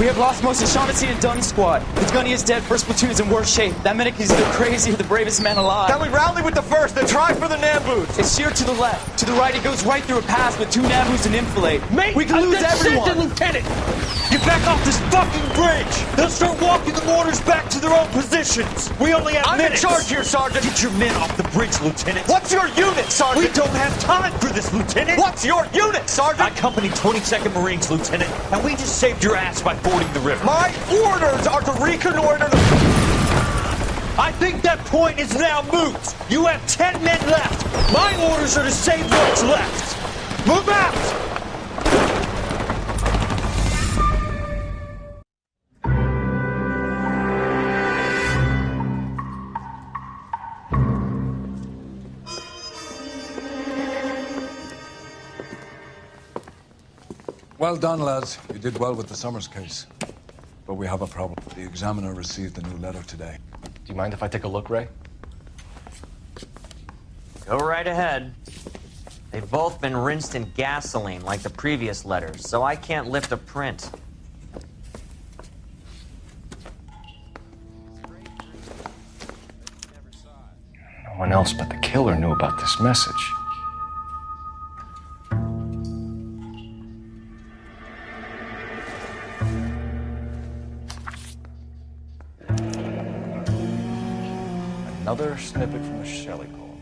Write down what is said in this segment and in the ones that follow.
We have lost most of Shaughnessy and Dunn's squad. The gunny is dead, first platoon is in worse shape. That medic is either crazy or the bravest man alive. Then we rally with the first, then try for the Nambus. It's sheer to the left. To the right, it goes right through a pass with 2 Nambus and enfilade. Mate, we can lose everyone. Lieutenant! Get back off this fucking bridge! They'll start walking the mortars back to their own positions! We only have minutes! I'm in charge here, Sergeant! Get your men off the bridge, Lieutenant! What's your unit, Sergeant? We don't have time for this, Lieutenant! What's your unit, Sergeant? I company 22nd Marines, Lieutenant, and we just saved your ass by fording the river. My orders are to reconnoiter the... I think that point is now moot! You have 10 men left! My orders are to save what's left! Move out! Well done, lads. You did well with the Summers case. But we have a problem. The examiner received a new letter today. Do you mind if I take a look, Ray? Go right ahead. They've both been rinsed in gasoline like the previous letters, so I can't lift a print. No one else but the killer knew about this message. Another snippet from the Shelley poem.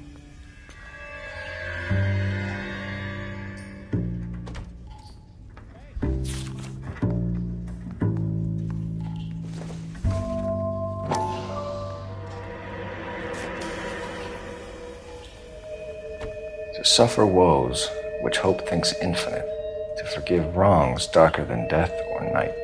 To suffer woes which hope thinks infinite, to forgive wrongs darker than death or night.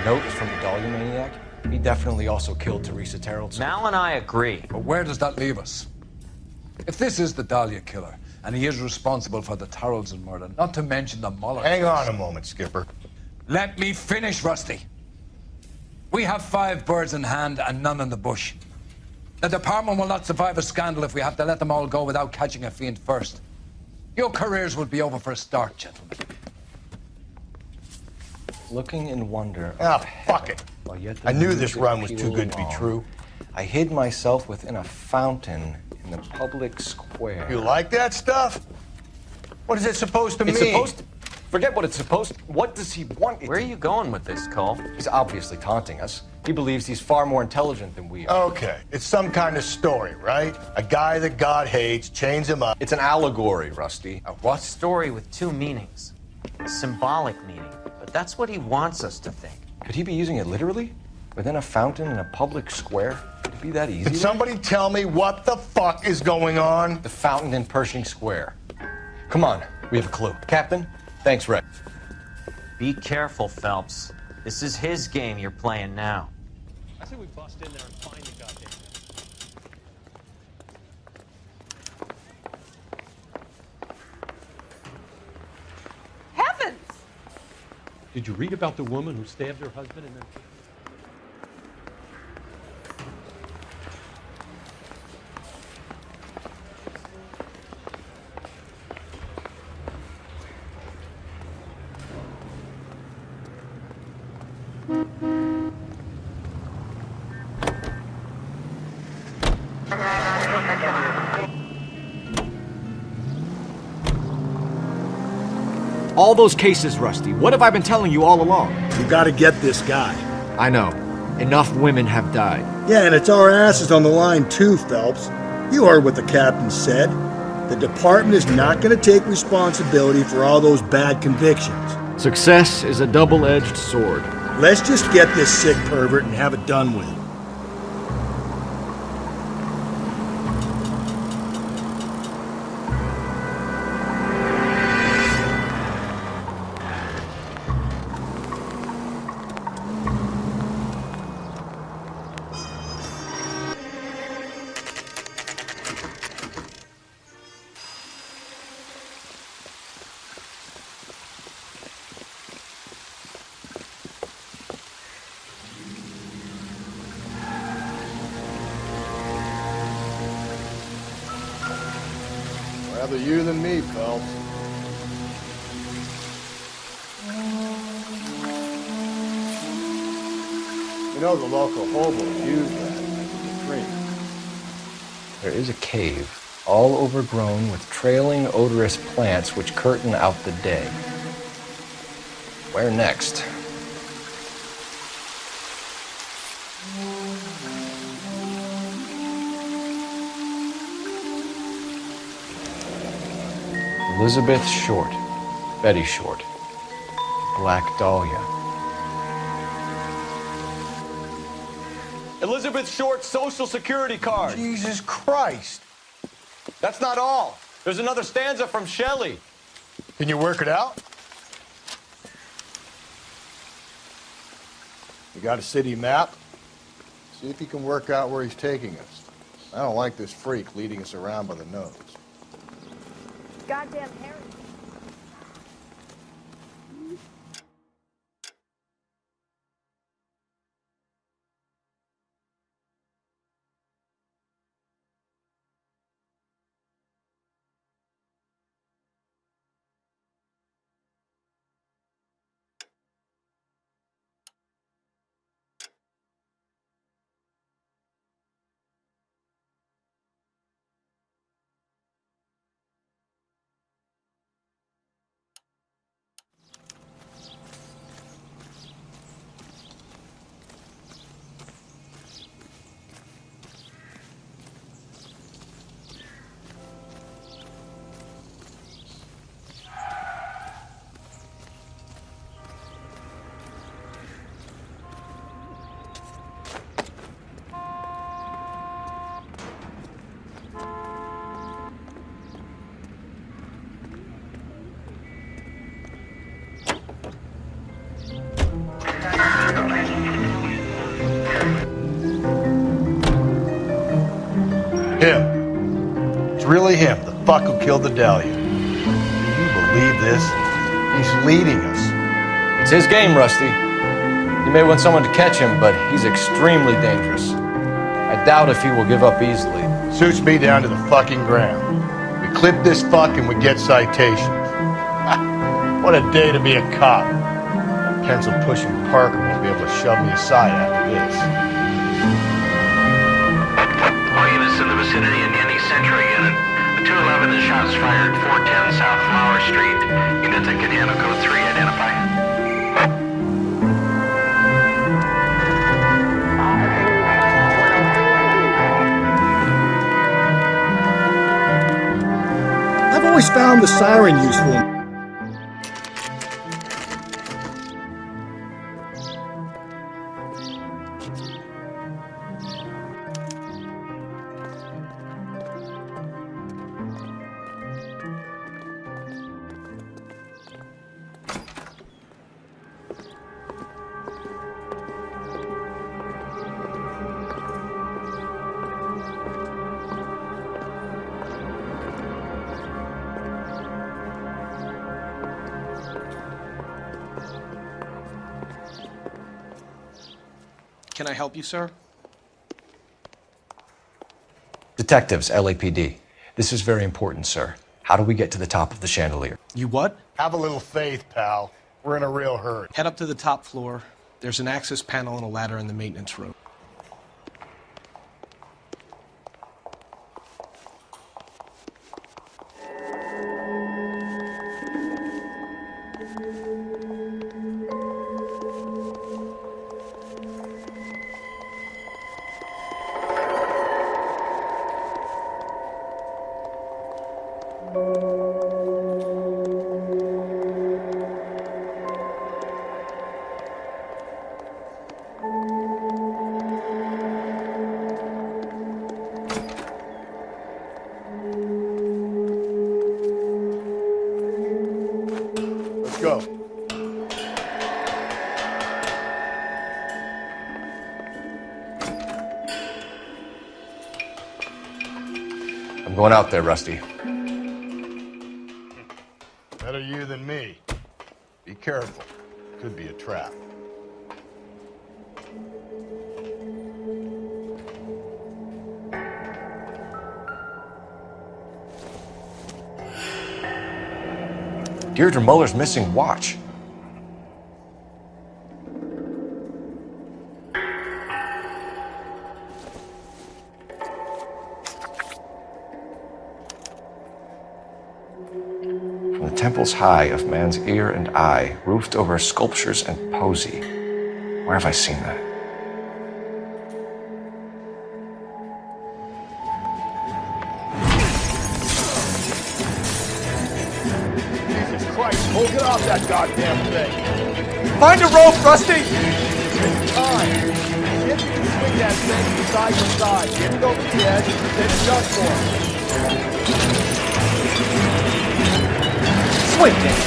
Note from the Dahlia maniac. He definitely also killed Teresa Terrell. Mal and I agree. But where does that leave us? If this is the Dahlia killer, and he is responsible for the Tarrelson murder, not to mention the Muller... Hang on a moment, Skipper. Let me finish, Rusty. We have 5 birds in hand and none in the bush. The department will not survive a scandal if we have to let them all go without catching a fiend first. Your careers will be over for a start, gentlemen. Looking in wonder. Ah, fuck it. I knew this run was too good to be true. I hid myself within a fountain in the public square. You like that stuff? What is it supposed to mean? It's supposed to... Forget what it's supposed to... What does he want? Where are you going with this, Cole? He's obviously taunting us. He believes he's far more intelligent than we are. Okay, it's some kind of story, right? A guy that God hates, chains him up. It's an allegory, Rusty. A what? Story with 2 meanings. A symbolic meaning. But that's what he wants us to think. Could he be using it literally? Within a fountain in a public square? Could it be that easy? Can somebody tell me what the fuck is going on? The fountain in Pershing Square. Come on, we have a clue. Captain, thanks, Ray. Be careful, Phelps. This is his game you're playing now. I say we bust in there and find the goddamn thing. Heavens! Did you read about the woman who stabbed her husband and then... All those cases, Rusty. What have I been telling you all along? You gotta get this guy. I know. Enough women have died. Yeah, and it's our asses on the line too, Phelps. You heard what the captain said. The department is not gonna take responsibility for all those bad convictions. Success is a double-edged sword. Let's just get this sick pervert and have it done with. Rather you than me, Phelps. You know the local hobos use that as a drink. There is a cave, all overgrown with trailing, odorous plants which curtain out the day. Where next? Elizabeth Short, Betty Short, Black Dahlia. Elizabeth Short's social security card. Jesus Christ. That's not all. There's another stanza from Shelley. Can you work it out? You got a city map? See if you can work out where he's taking us. I don't like this freak leading us around by the nose. Goddamn Harry. Him. It's really him, the fuck who killed the Dahlia. Do you believe this? He's leading us. It's his game, Rusty. You may want someone to catch him, but he's extremely dangerous. I doubt if he will give up easily. Suits me down to the fucking ground. We clip this fuck and we get citations. What a day to be a cop. Pencil-pushing Parker won't be able to shove me aside after this. All units in the vicinity in any Central unit. A 211 is shots fired, 410 South Flower Street. Units at Cadano Code 3, identify. I've always found the siren useful. Can I help you, sir? Detectives, LAPD. This is very important, sir. How do we get to the top of the chandelier? You what? Have a little faith, pal. We're in a real hurry. Head up to the top floor. There's an access panel and a ladder in the maintenance room. Go. I'm going out there, Rusty. Better you than me. Be careful. Could be a trap. Deirdre Muller's missing watch. From the temples high of man's ear and eye, roofed over sculptures and poesy. Where have I seen that? Jesus Christ, Cole, get off that goddamn thing! Find a rope, Rusty! It's time. See if you can swing that thing from side to side. Get it over the edge, then adjust for it. Swing it!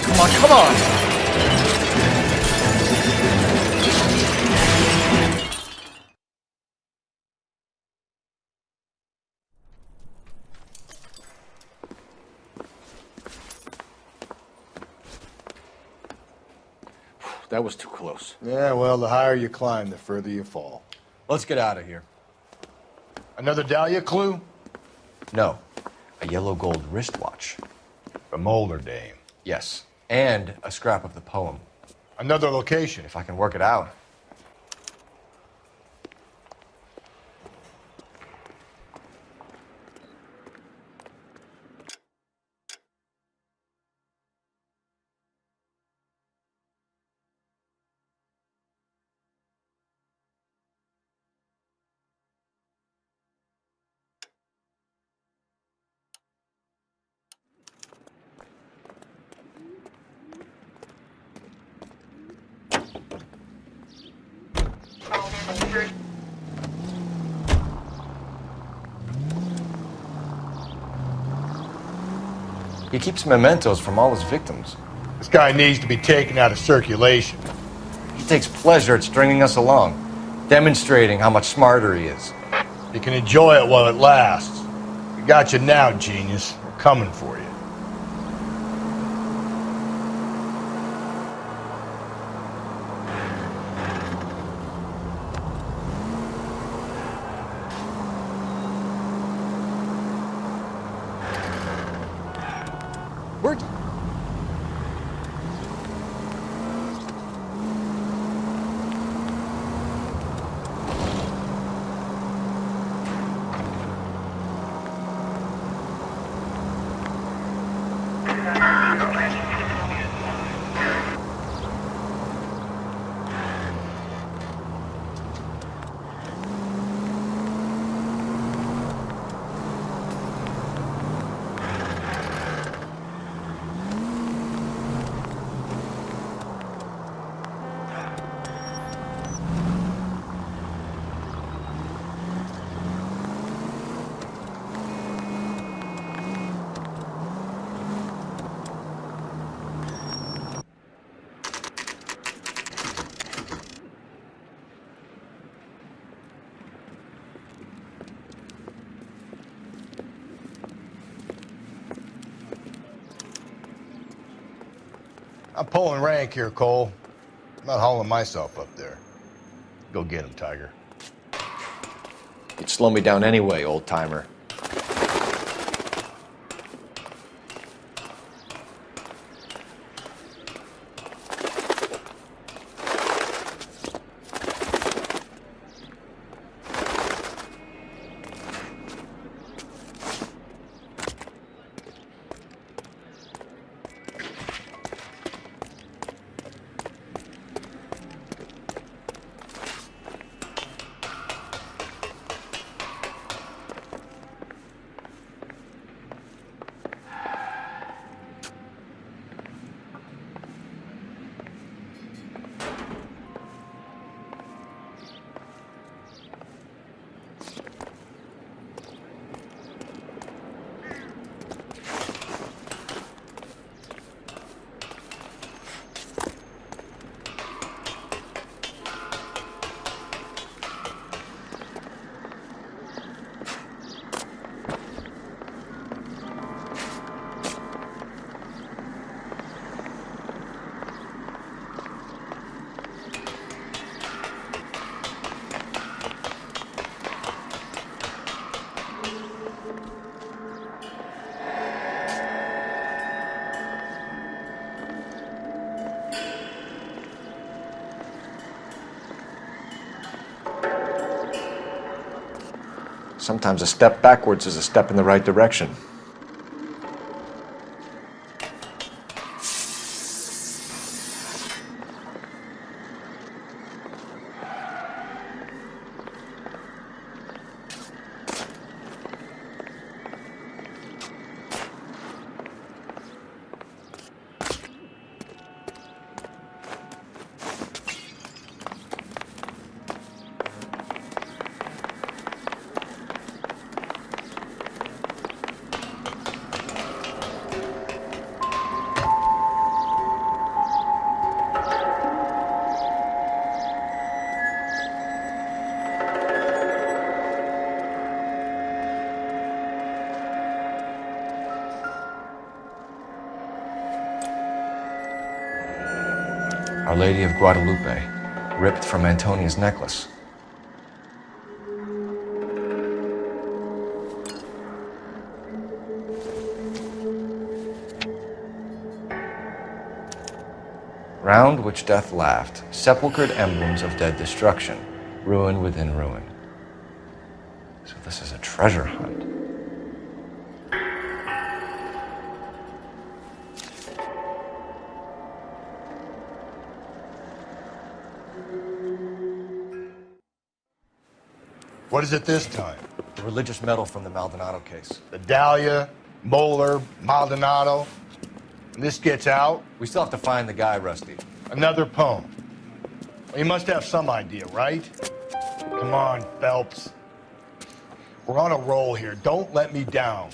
Come on, come on! That was too close. Yeah, well, the higher you climb, the further you fall. Let's get out of here. Another Dahlia clue? No, a yellow gold wristwatch. The Molar Dame. Yes, and a scrap of the poem. Another location. If I can work it out. He keeps mementos from all his victims. This guy needs to be taken out of circulation. He takes pleasure at stringing us along, demonstrating how much smarter he is. You can enjoy it while it lasts. We got you now, genius. We're coming for you. Where'd... I'm pulling rank here, Cole. I'm not hauling myself up there. Go get him, Tiger. You'd slow me down anyway, old-timer. Sometimes a step backwards is a step in the right direction. Our Lady of Guadalupe, ripped from Antonia's necklace. Round which death laughed, sepulchred emblems of dead destruction, ruin within ruin. So this is a treasure hunt. What is it this time? The religious medal from the Maldonado case. The Dahlia, Moeller, Maldonado. And this gets out? We still have to find the guy, Rusty. Another poem. Well, you must have some idea, right? Come on, Phelps. We're on a roll here. Don't let me down.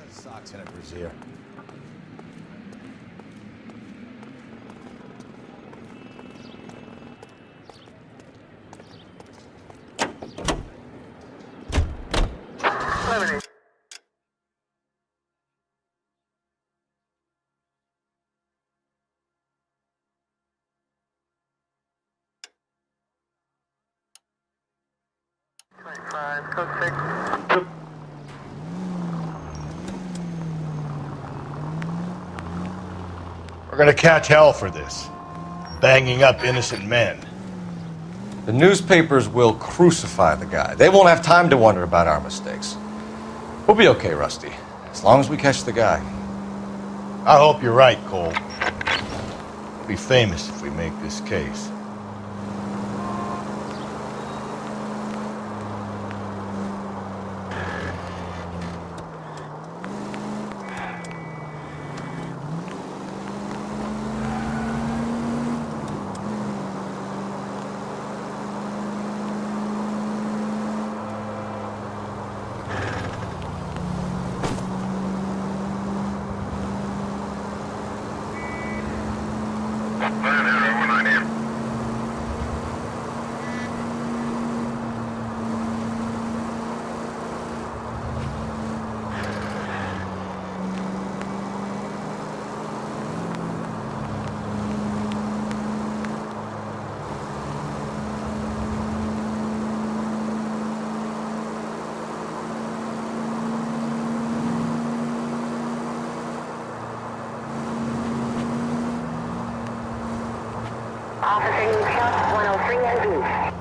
Socks in a brassiere. Code 6. We're gonna catch hell for this. Banging up innocent men. The newspapers will crucify the guy. They won't have time to wonder about our mistakes. We'll be okay, Rusty, as long as we catch the guy. I hope you're right, Cole. We'll be famous if we make this case. Officer needs help, 103 and Booth.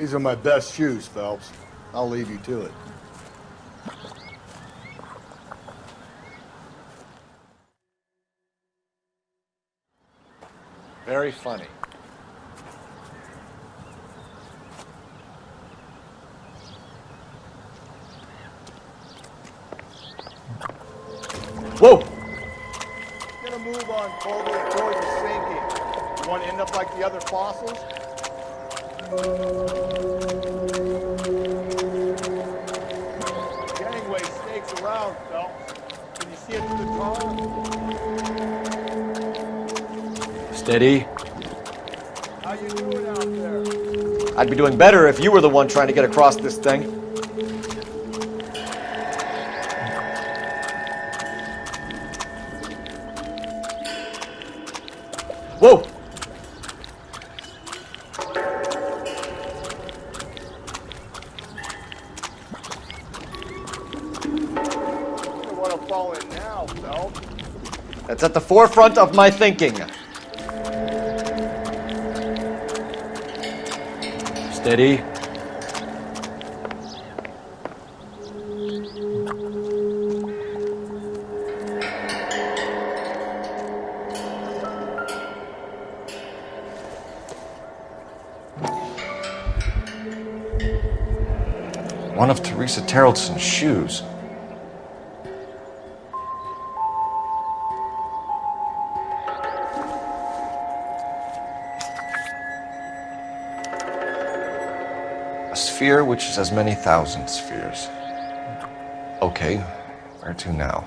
These are my best shoes, Phelps. I'll leave you to it. Very funny. Whoa! Gonna move on, Cole. The doors are sinking. You want to end up like the other fossils? Gangway snakes around, Phelps. Can you see it through the car? Steady. How you doing out there? I'd be doing better if you were the one trying to get across this thing. Whoa! You want to fall in now, Phelps? That's at the forefront of my thinking. Steady. One of Teresa Terreldson's shoes. A sphere which is as many thousand spheres. Okay, where to now?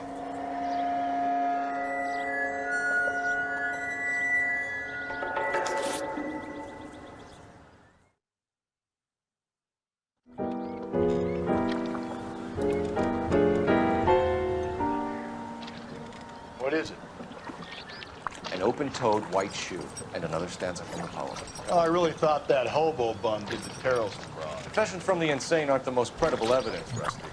What is it? An open-toed white shoe, and another stanza from the poem. Oh, I really thought that hobo bum did the Terrelson wrong. Confessions from the insane aren't the most credible evidence, Rusty.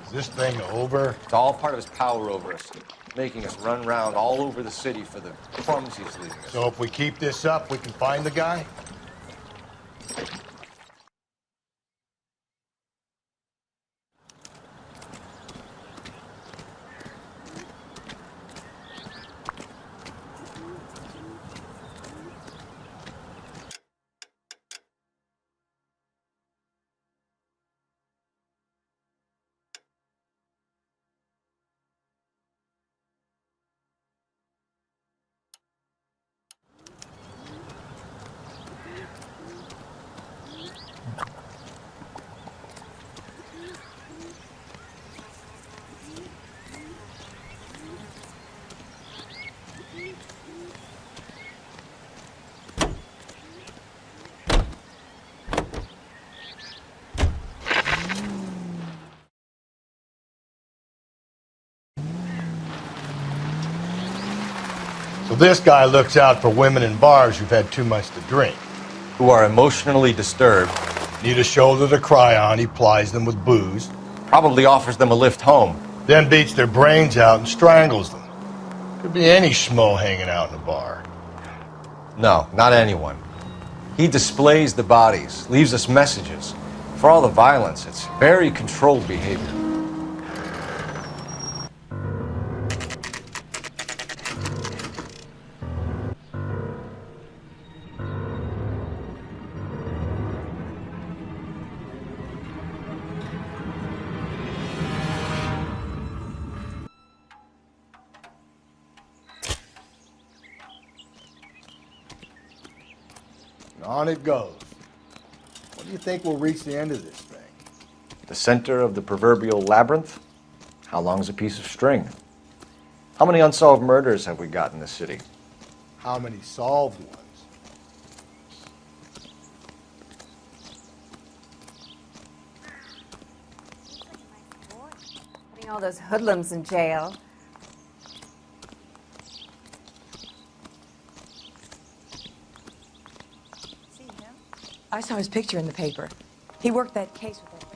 Is this thing over? It's all part of his power over us, making us run round all over the city for the crumbs he's leaving us. So if we keep this up, we can find the guy? So this guy looks out for women in bars who've had too much to drink. Who are emotionally disturbed. Need a shoulder to cry on, he plies them with booze. Probably offers them a lift home. Then beats their brains out and strangles them. Could be any schmo hanging out in a bar. No, not anyone. He displays the bodies, leaves us messages. For all the violence, it's very controlled behavior. On it goes. What do you think will reach the end of this thing? The center of the proverbial labyrinth? How long's a piece of string? How many unsolved murders have we got in this city? How many solved ones? Putting all those hoodlums in jail. I saw his picture in the paper. He worked that case with that.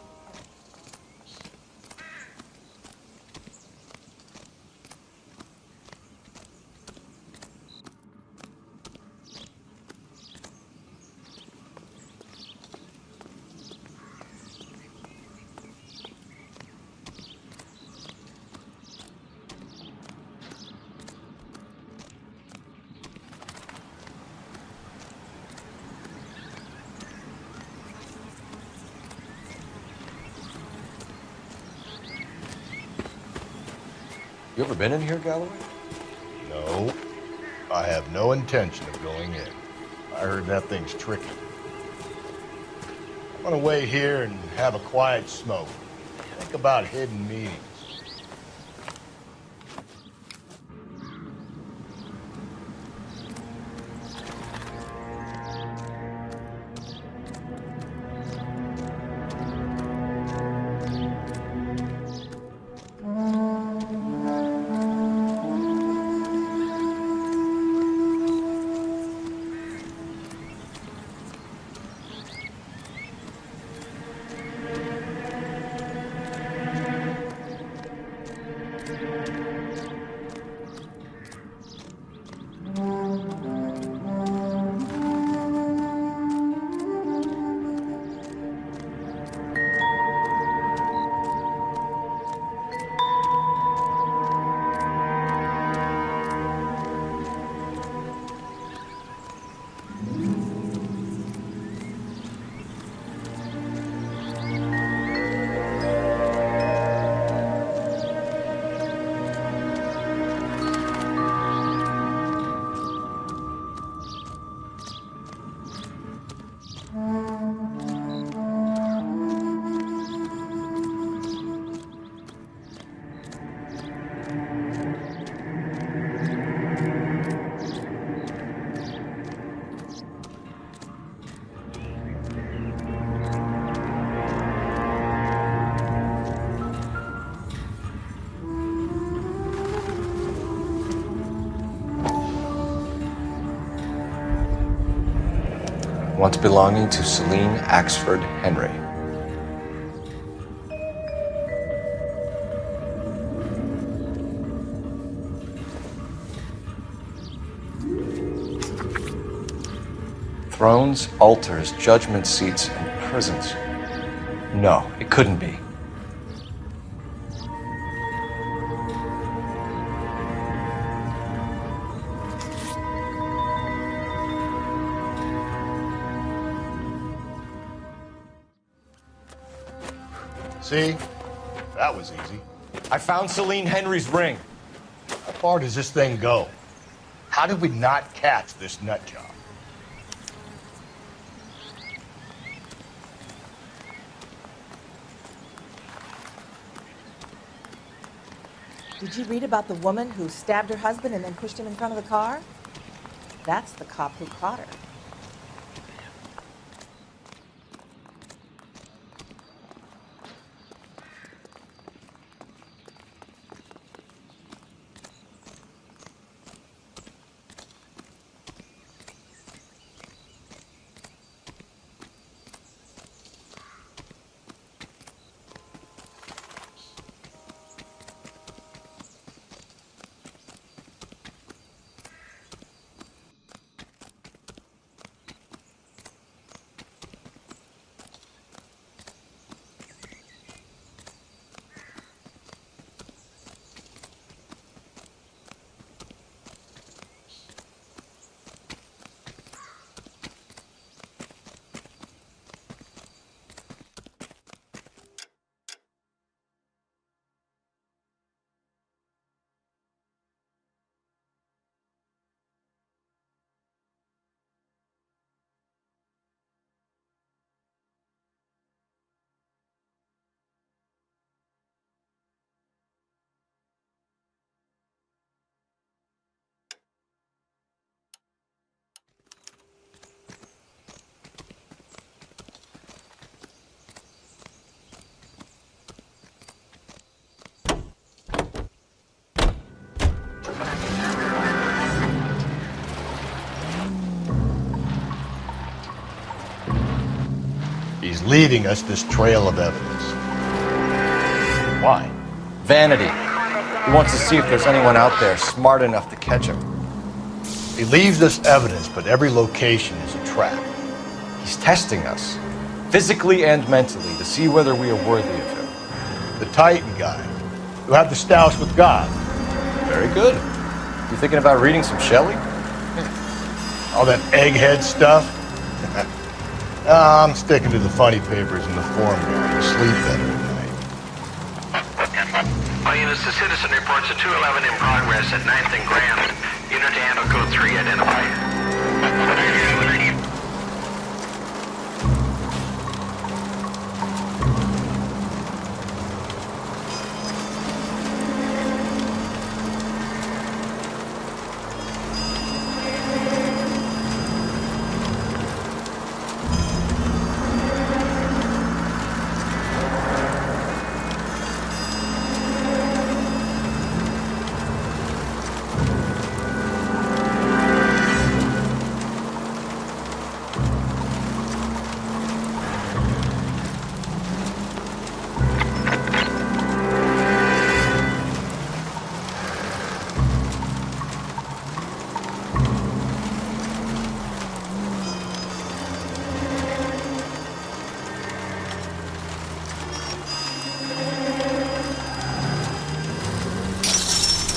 You ever been in here, Galloway? No, I have no intention of going in. I heard that thing's tricky. I'm gonna wait here and have a quiet smoke. Think about hidden meanings. Once belonging to Celine Axford Henry. Thrones, altars, judgment seats, and prisons. No, it couldn't be. See? That was easy. I found Celine Henry's ring. How far does this thing go? How did we not catch this nut job? Did you read about the woman who stabbed her husband and then pushed him in front of the car? That's the cop who caught her. He's leaving us this trail of evidence. Why? Vanity. He wants to see if there's anyone out there smart enough to catch him. He leaves us evidence, but every location is a trap. He's testing us, physically and mentally, to see whether we are worthy of him. The Titan guy, who had the stoush with God. Very good. You thinking about reading some Shelley? All that egghead stuff? I'm sticking to the funny papers and the form guide to sleep better at night. All units, the citizen reports a 211 in progress at 9th and Grand. Unit to handle code 3, identify.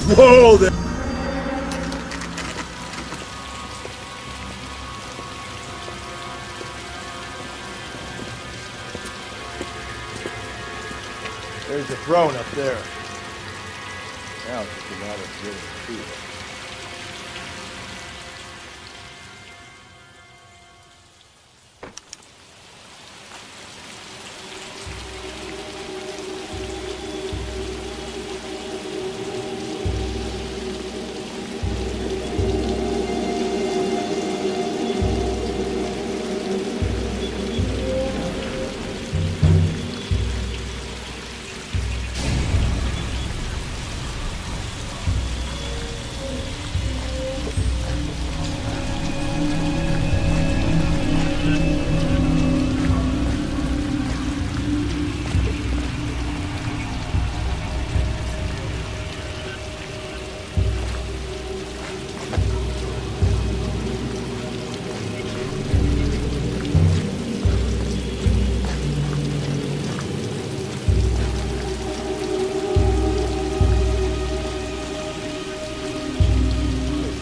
Whoa there! There's the throne up there. Now it's just a matter of getting to it.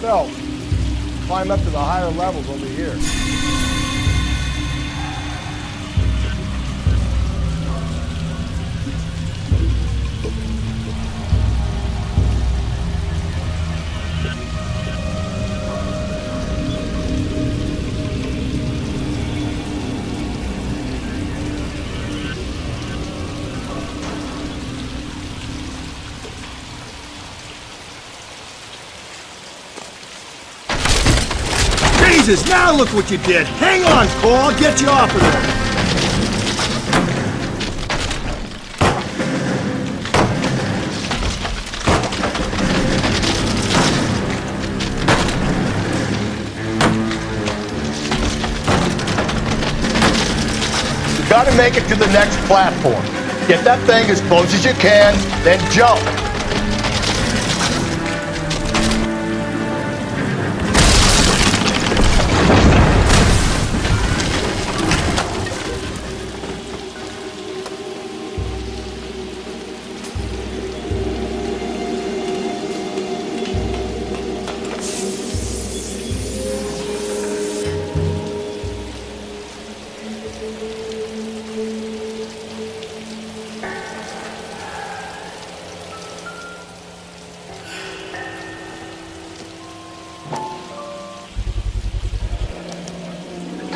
Phelps, climb up to the higher levels over here. Jesus, now look what you did! Hang on, Cole, I'll get you off of there! You gotta make it to the next platform. Get that thing as close as you can, then jump.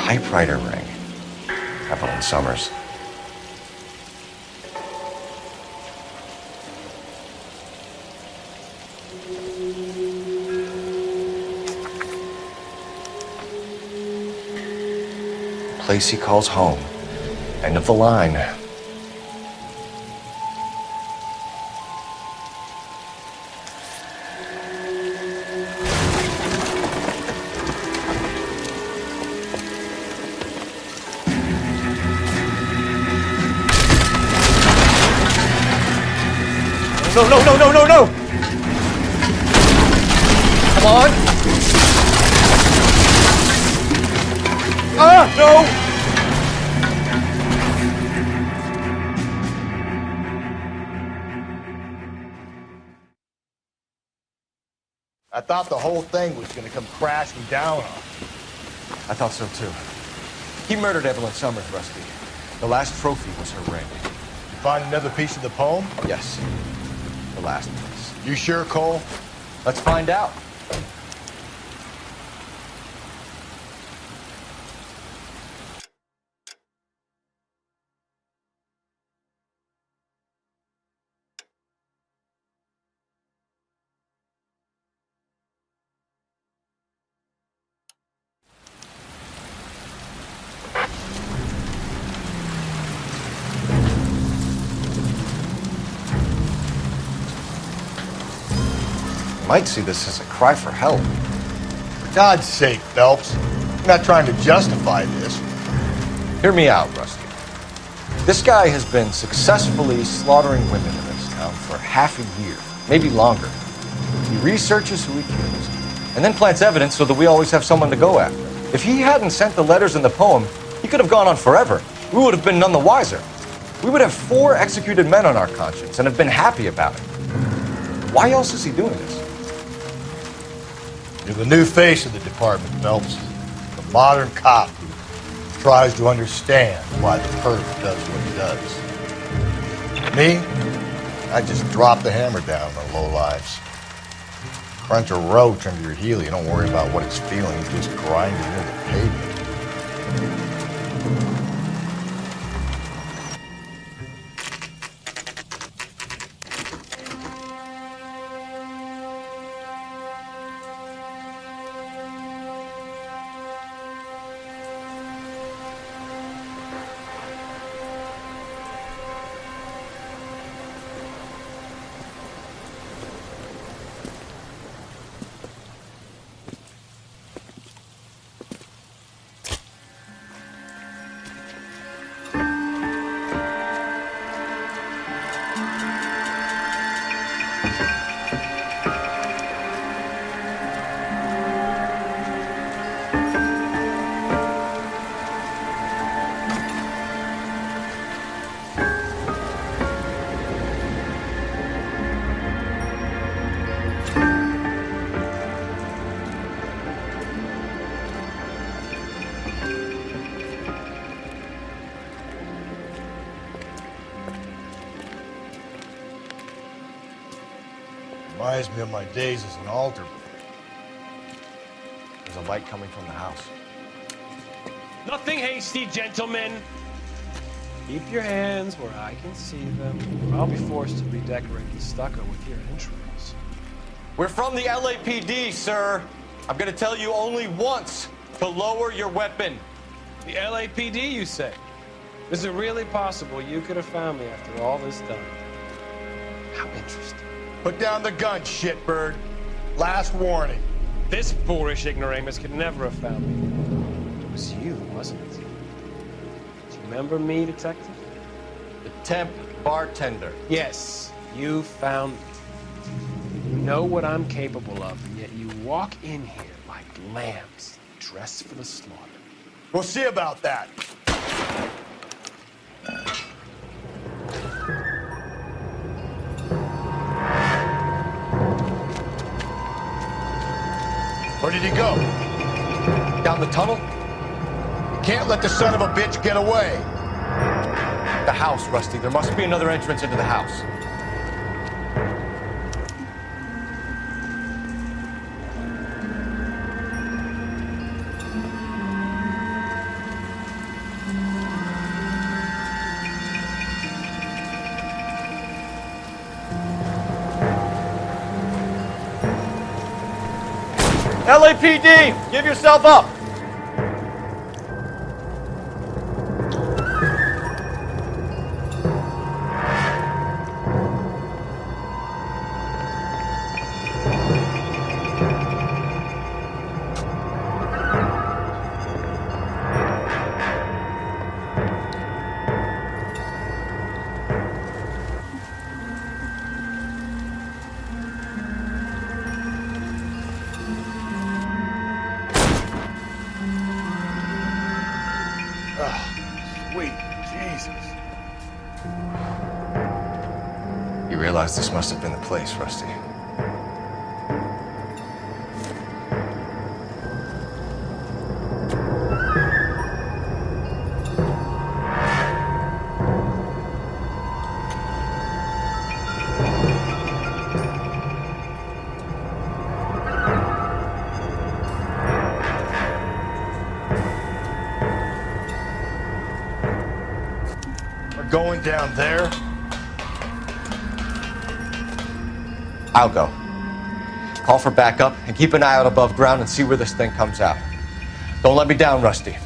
Typewriter ring. Evelyn Summers. Place he calls home. End of the line. No, no, no, no, no, no! Come on! Ah, no! I thought the whole thing was gonna come crashing down on us. I thought so too. He murdered Evelyn Summers, Rusty. The last trophy was her ring. You find another piece of the poem? Yes. the last place. You sure, Cole? Let's find out. Might see this as a cry for help. For God's sake, Phelps. I'm not trying to justify this. Hear me out, Rusty. This guy has been successfully slaughtering women in this town for half a year, maybe longer. He researches who he kills, and then plants evidence so that we always have someone to go after. If he hadn't sent the letters in the poem, he could have gone on forever. We would have been none the wiser. We would have 4 executed men on our conscience and have been happy about it. Why else is he doing this? You're the new face of the department, Phelps. The modern cop who tries to understand why the perp does what he does. Me? I just drop the hammer down on the lowlives. Crunch a roach under your heel, you don't worry about what it's feeling, you just grind it into the pavement. Reminds me of my days as an altar boy. There's a light coming from the house. Nothing hasty, gentlemen. Keep your hands where I can see them, or I'll be forced to redecorate the stucco with your entrails. We're from the LAPD, sir. I'm gonna tell you only once to lower your weapon. The LAPD, you say? Is it really possible you could have found me after all this time? How interesting. Put down the gun, shitbird. Last warning. This boorish ignoramus could never have found me. It was you, wasn't it? Do you remember me, detective? The temp bartender. Yes, you found me. You know what I'm capable of, and yet you walk in here like lambs, dressed for the slaughter. We'll see about that. Where did he go? Down the tunnel? You can't let the son of a bitch get away. The house, Rusty. There must be another entrance into the house. LAPD, give yourself up. You realize this must have been the place, Rusty. are going down there? I'll go. Call for backup and keep an eye out above ground and see where this thing comes out. Don't let me down, Rusty.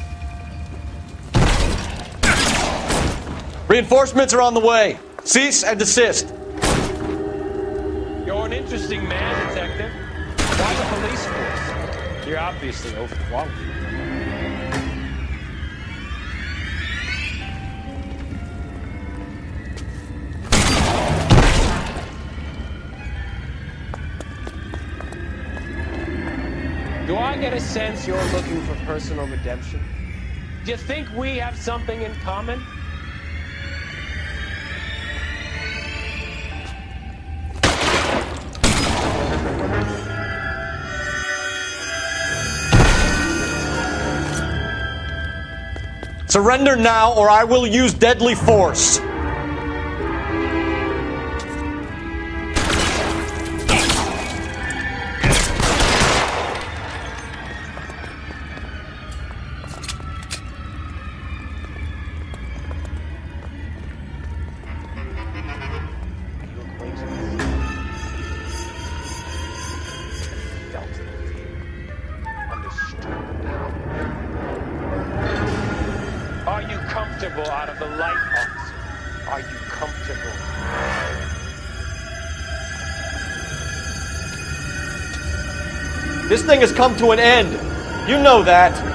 Reinforcements are on the way. Cease and desist. You're an interesting man, Detective. Why the police force? You're obviously overqualified. Do I get a sense you're looking for personal redemption? Do you think we have something in common? Surrender now, or I will use deadly force. Are you comfortable out of the light, officer? Are you comfortable? This thing has come to an end. You know that.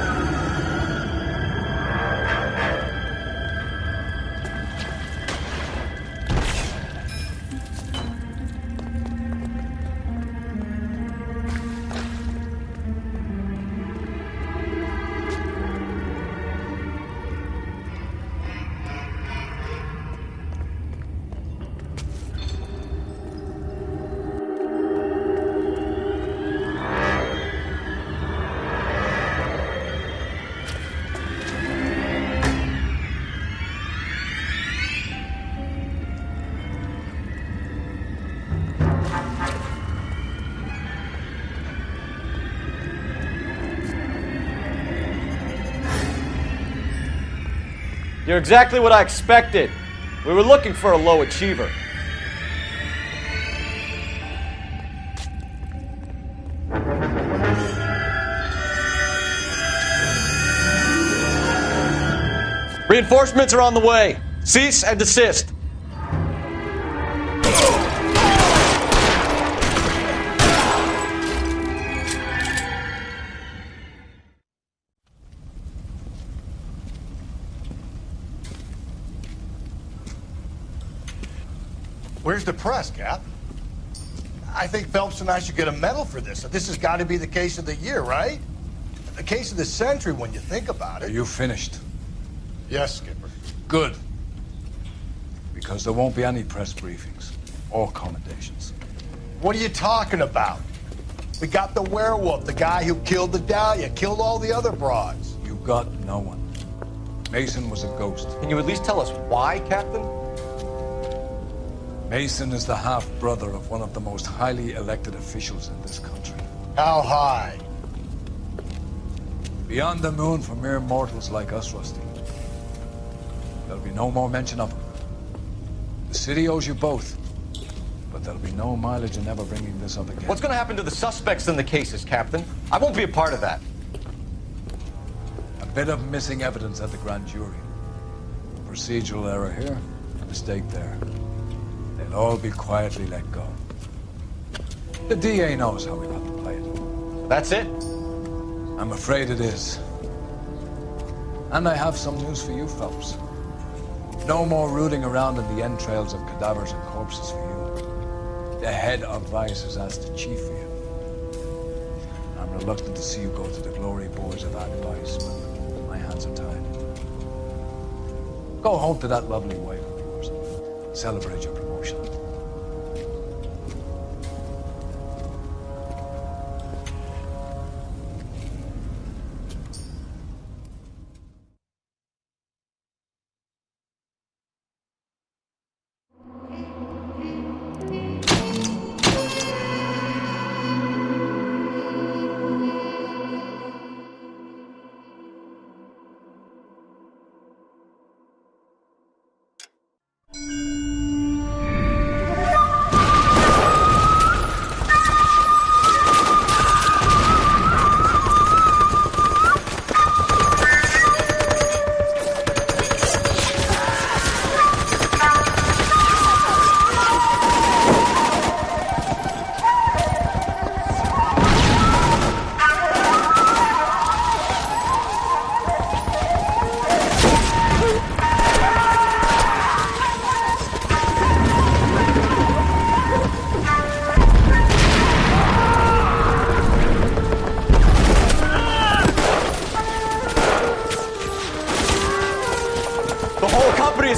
You're exactly what I expected. We were looking for a low achiever. Reinforcements are on the way. Cease and desist. Where's the press, Cap? I think Phelps and I should get a medal for this. This has got to be the case of the year, right? The case of the century when you think about it. Are you finished? Yes, Skipper. Good. Because there won't be any press briefings or commendations. What are you talking about? We got the werewolf, the guy who killed the Dahlia, killed all the other broads. You got no one. Mason was a ghost. Can you at least tell us why, Captain? Mason is the half-brother of one of the most highly elected officials in this country. How high? Beyond the moon for mere mortals like us, Rusty. There'll be no more mention of him. The city owes you both, but there'll be no mileage in ever bringing this up again. What's going to happen to the suspects in the cases, Captain? I won't be a part of that. A bit of missing evidence at the grand jury. Procedural error here, a mistake there. They'll all be quietly let go. The DA knows how we got to play it. That's it? I'm afraid it is. And I have some news for you, Phelps. No more rooting around in the entrails of cadavers and corpses for you. The head of Vice has asked the chief for you. I'm reluctant to see you go to the glory boys of Vice, but my hands are tied. Go home to that lovely wife of yours. Celebrate your promotion.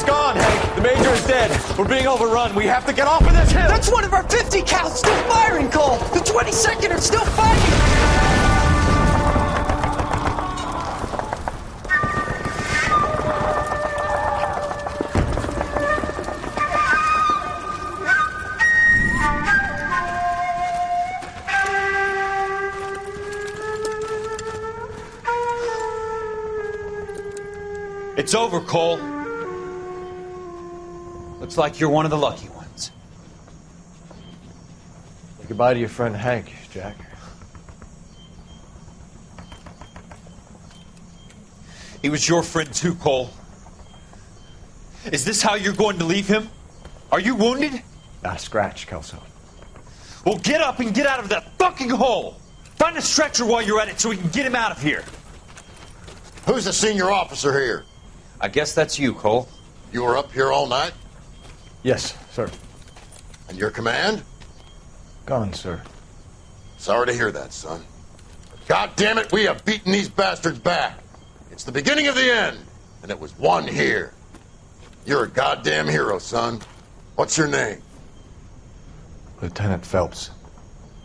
gone, Hank. The Major is dead. We're being overrun. We have to get off of this hill. That's one of our 50 cals still firing, Cole. The 22nd are still fighting. It's over, Cole. Looks like you're one of the lucky ones. Say goodbye to your friend Hank, Jack. He was your friend too, Cole. Is this how you're going to leave him? Are you wounded? Scratch, Kelso. Well, get up and get out of that fucking hole! Find a stretcher while you're at it so we can get him out of here. Who's the senior officer here? I guess that's you, Cole. You were up here all night? Yes, sir. And your command? Gone, sir. Sorry to hear that, son. God damn it, we have beaten these bastards back. It's the beginning of the end, and it was one here. You're a goddamn hero, son. What's your name? Lieutenant Phelps,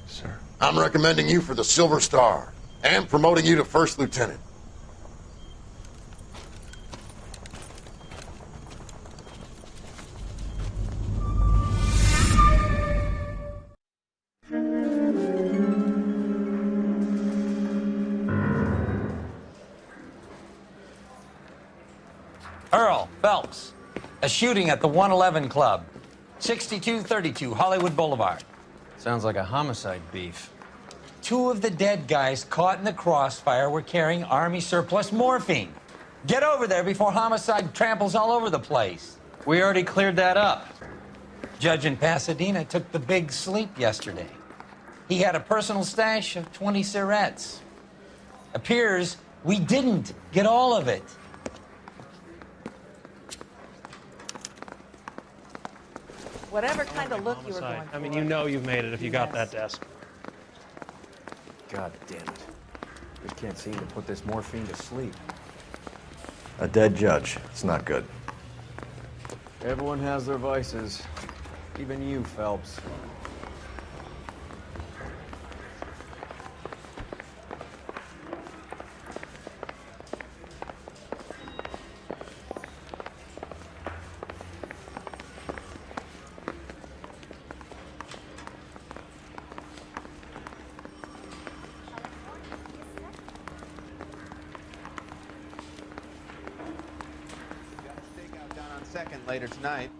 sir. I'm recommending you for the Silver Star and promoting you to First Lieutenant. Earl Phelps, a shooting at the 111 Club, 6232 Hollywood Boulevard. Sounds like a homicide beef. 2 of the dead guys caught in the crossfire were carrying Army surplus morphine. Get over there before homicide tramples all over the place. We already cleared that up. Judge in Pasadena took the big sleep yesterday. He had a personal stash of 20 cigarettes. Appears we didn't get all of it. Whatever kind of look you were going for. I mean, you know you've made it if you got that desk. God damn it. We can't seem to put this morphine to sleep. A dead judge. It's not good. Everyone has their vices. Even you, Phelps. Later tonight.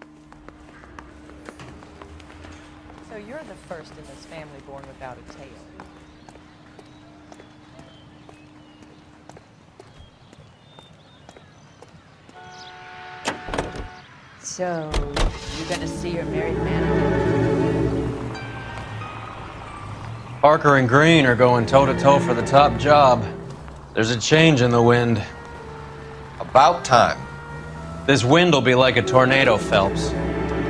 So you're the first in this family born without a tail. So you're gonna see your married man again? Parker and Green are going toe-to-toe for the top job. There's a change in the wind. About time. This wind will be like a tornado, Phelps.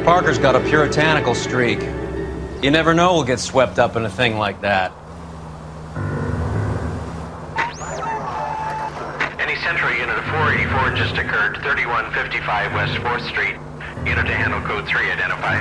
Parker's got a puritanical streak. You never know we'll get swept up in a thing like that. Any Central unit of 484 just occurred, 3155 West 4th Street. Unit to handle code 3, identify.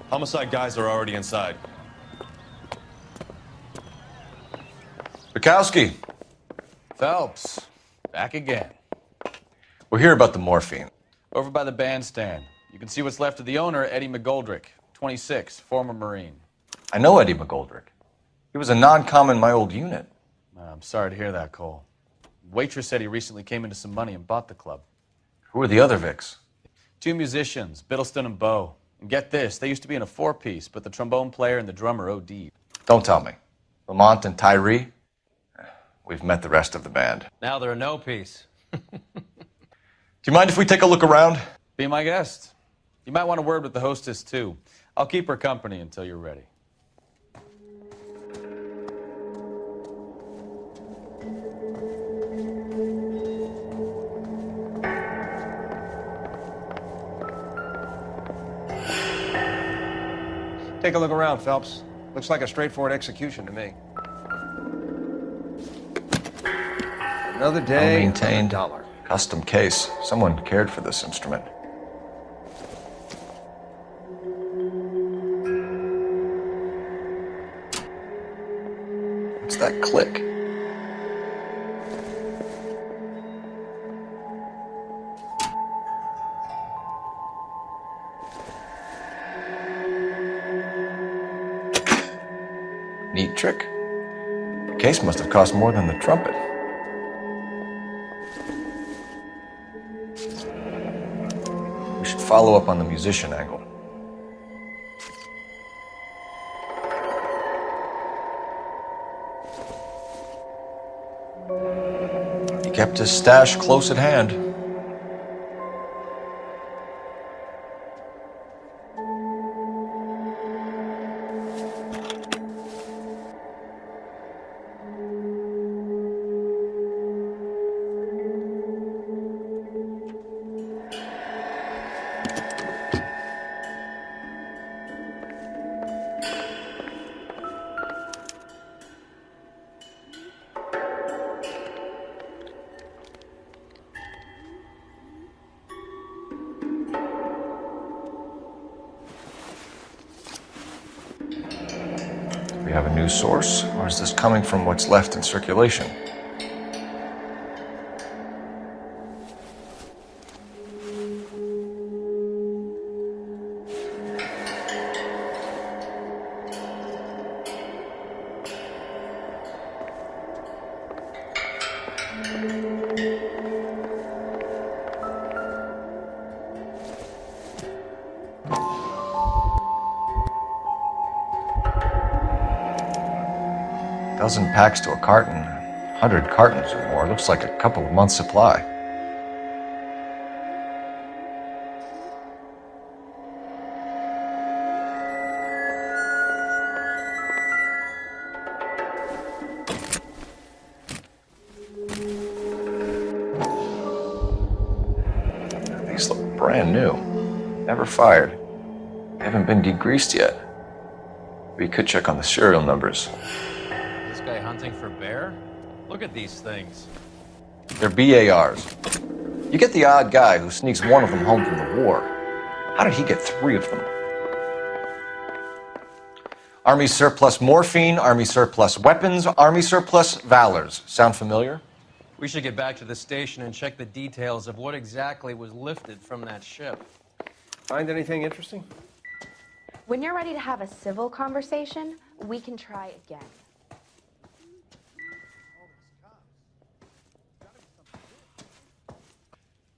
Homicide guys are already inside. Bukowski. Phelps, back again. We're here about the morphine. Over by the bandstand. You can see what's left of the owner, Eddie McGoldrick, 26, former Marine. I know Eddie McGoldrick. He was a non-com in my old unit. I'm sorry to hear that, Cole. Waitress said he recently came into some money and bought the club. Who are the other Vics? 2 musicians, Biddleston and Bowe. And get this, they used to be in a 4-piece, but the trombone player and the drummer OD'd. Don't tell me. Lamont and Tyree? We've met the rest of the band. Now they're a no-piece. Do you mind if we take a look around? Be my guest. You might want a word with the hostess, too. I'll keep her company until you're ready. Take a look around, Phelps. Looks like a straightforward execution to me. Another day, Maintained. $1. Custom case. Someone cared for this instrument. What's that click? Neat trick. The case must have cost more than the trumpet. We should follow up on the musician angle. He kept his stash close at hand. We have a new source, or is this coming from what's left in circulation? Dozen packs to a carton, 100 cartons or more. Looks like a couple of months' supply. These look brand new. Never fired. They haven't been degreased yet. We could check on the serial numbers. Hunting for bear? Look at these things. They're BARs. You get the odd guy who sneaks one of them home from the war. How did he get 3 of them? Army surplus morphine, Army surplus weapons, Army surplus valors. Sound familiar? We should get back to the station and check the details of what exactly was lifted from that ship. Find anything interesting? When you're ready to have a civil conversation, we can try again.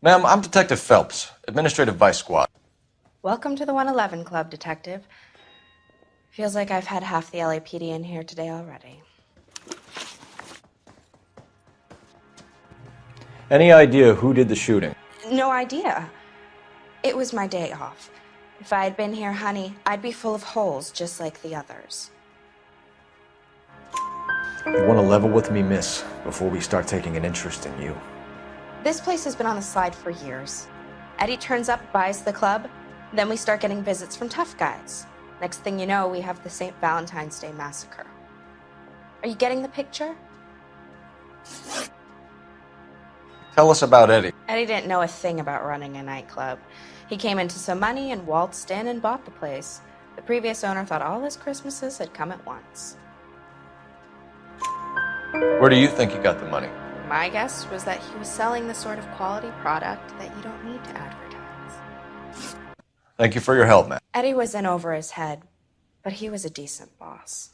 Ma'am, I'm Detective Phelps, Administrative Vice Squad. Welcome to the 111 Club, Detective. Feels like I've had half the LAPD in here today already. Any idea who did the shooting? No idea. It was my day off. If I had been here, honey, I'd be full of holes just like the others. You want to level with me, miss, before we start taking an interest in you. This place has been on the slide for years. Eddie turns up, buys the club, then we start getting visits from tough guys. Next thing you know, we have the St. Valentine's Day massacre. Are you getting the picture? Tell us about Eddie. Eddie didn't know a thing about running a nightclub. He came into some money and waltzed in and bought the place. The previous owner thought all his Christmases had come at once. Where do you think he got the money? My guess was that he was selling the sort of quality product that you don't need to advertise. Thank you for your help, man. Eddie was in over his head, but he was a decent boss.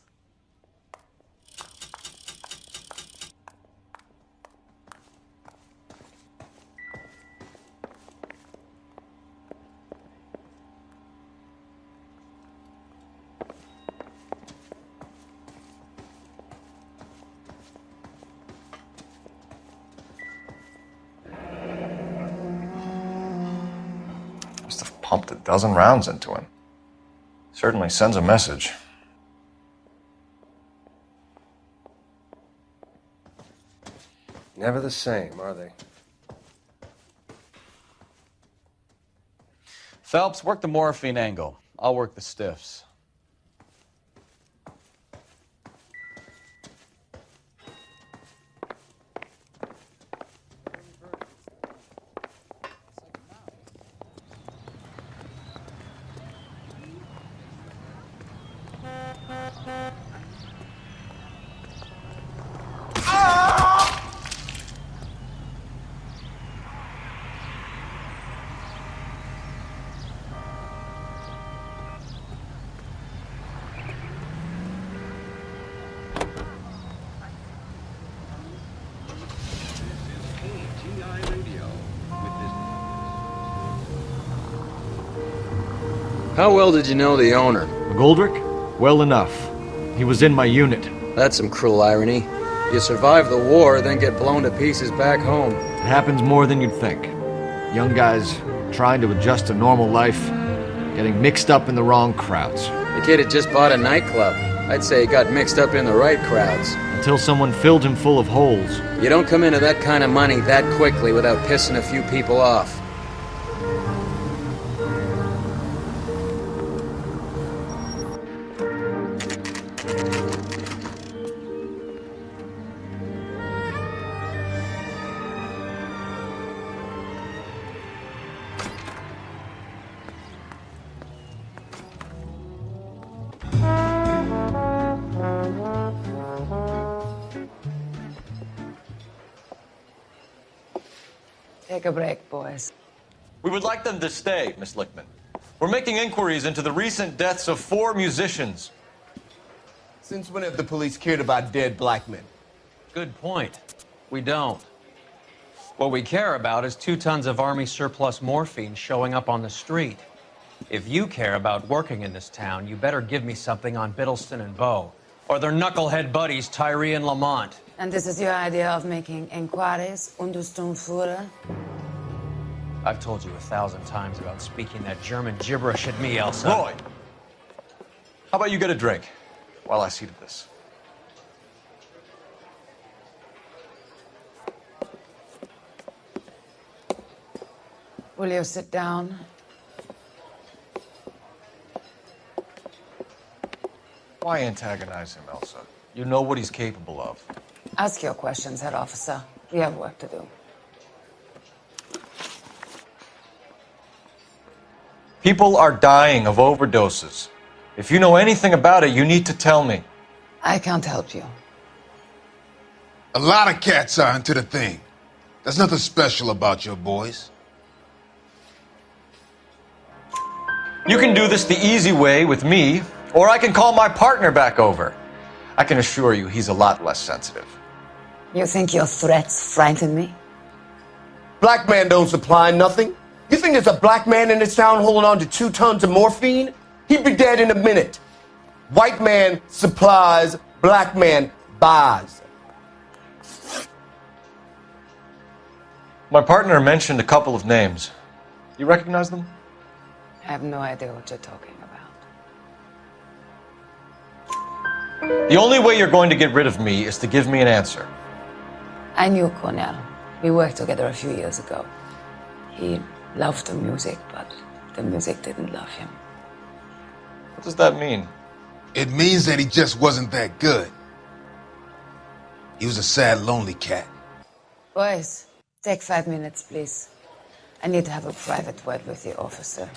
pumped a dozen rounds into him. Certainly sends a message. Never the same, are they? Phelps, work the morphine angle. I'll work the stiffs. How well did you know the owner? McGoldrick? Well enough. He was in my unit. That's some cruel irony. You survive the war, then get blown to pieces back home. It happens more than you'd think. Young guys trying to adjust to normal life, getting mixed up in the wrong crowds. The kid had just bought a nightclub. I'd say he got mixed up in the right crowds. Until someone filled him full of holes. You don't come into that kind of money that quickly without pissing a few people off. Take a break, boys. We would like them to stay, Miss Lichtman. We're making inquiries into the recent deaths of 4 musicians. Since when have the police cared about dead black men? Good point. We don't. What we care about is 2 tons of Army surplus morphine showing up on the street. If you care about working in this town, you better give me something on Biddleston and Bow, or their knucklehead buddies Tyree and Lamont. And this is your idea of making inquiries, Untersturmführer? I've told you 1,000 times about speaking that German gibberish at me, Elsa. Roy! How about you get a drink while I see to this? Will you sit down? Why antagonize him, Elsa? You know what he's capable of. Ask your questions, head officer. We have work to do. People are dying of overdoses. If you know anything about it, you need to tell me. I can't help you. A lot of cats are into the thing. There's nothing special about your boys. You can do this the easy way with me, or I can call my partner back over. I can assure you he's a lot less sensitive. You think your threats frighten me? Black man don't supply nothing. You think there's a black man in this town holding on to 2 tons of morphine? He'd be dead in a minute. White man supplies, black man buys. My partner mentioned a couple of names. You recognize them? I have no idea what you're talking about. The only way you're going to get rid of me is to give me an answer. I knew Cornell. We worked together a few years ago. He loved the music, but the music didn't love him. What does that mean? It means that he just wasn't that good. He was a sad, lonely cat. Boys, take 5 minutes, please. I need to have a private word with the officer.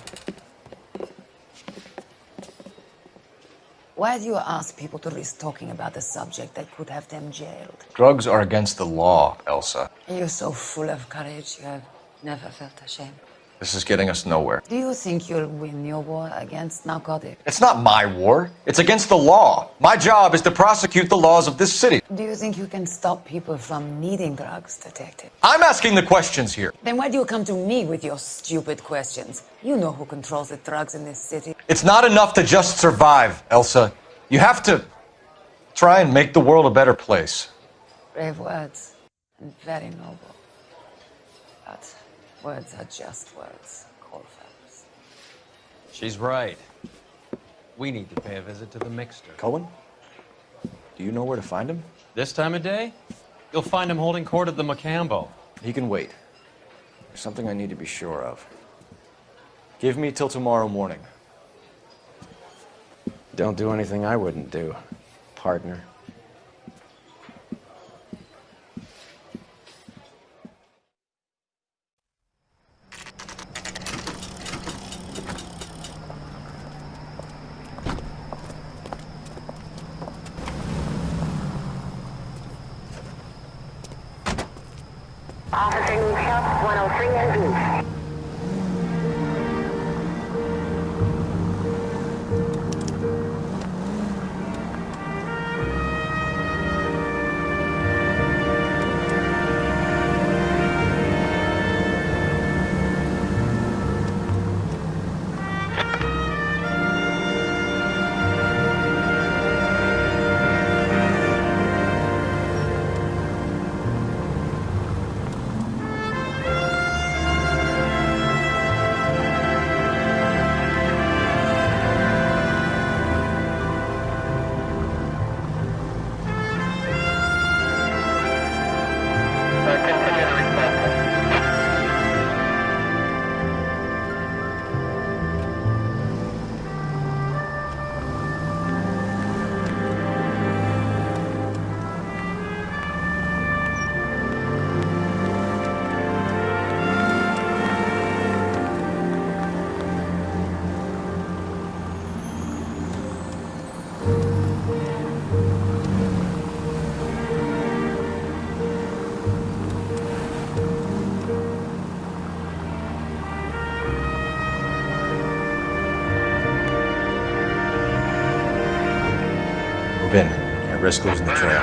Why do you ask people to risk talking about the subject that could have them jailed? Drugs are against the law, Elsa. You're so full of courage, you have never felt ashamed. This is getting us nowhere. Do you think you'll win your war against narcotics? It's not my war. It's against the law. My job is to prosecute the laws of this city. Do you think you can stop people from needing drugs, Detective? I'm asking the questions here. Then why do you come to me with your stupid questions? You know who controls the drugs in this city. It's not enough to just survive, Elsa. You have to try and make the world a better place. Brave words and very noble. But words are just words, Cole Phelps. She's right. We need to pay a visit to the Mixter. Cohen? Do you know where to find him? This time of day? You'll find him holding court at the Macambo. He can wait. There's something I need to be sure of. Give me till tomorrow morning. Don't do anything I wouldn't do, partner. Officer needs help, 103 and Beach. Ben, can't risk losing the trail.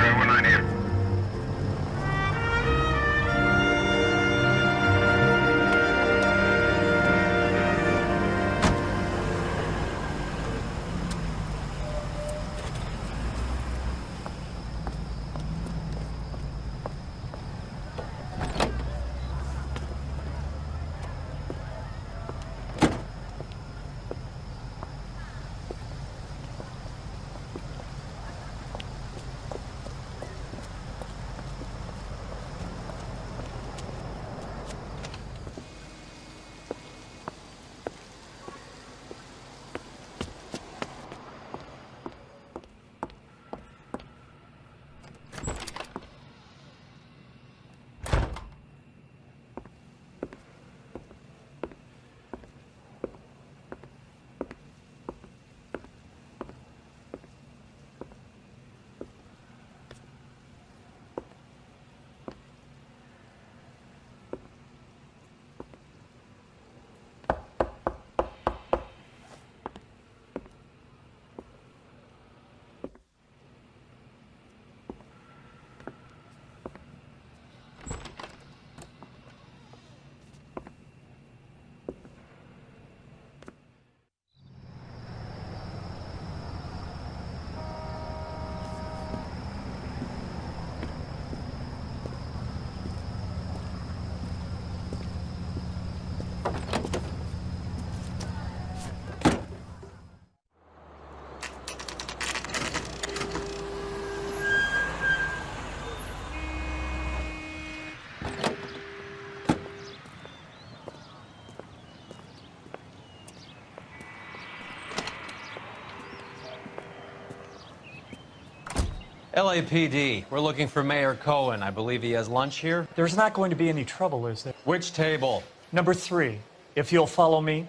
LAPD, we're looking for Mayor Cohen. I believe he has lunch here. There's not going to be any trouble, is there? Which table? Number 3, if you'll follow me.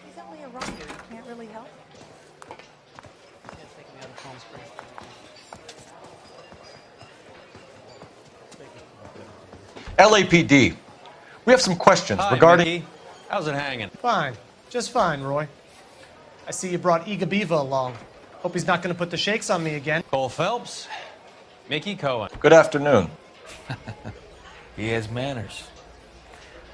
He's only a rider. You can't really help. LAPD, we have some questions Hi, regarding... Mickey. How's it hanging? Fine. Just fine, Roy. I see you brought Iga Beaver along. Hope he's not going to put the shakes on me again. Cole Phelps, Mickey Cohen. Good afternoon. He has manners.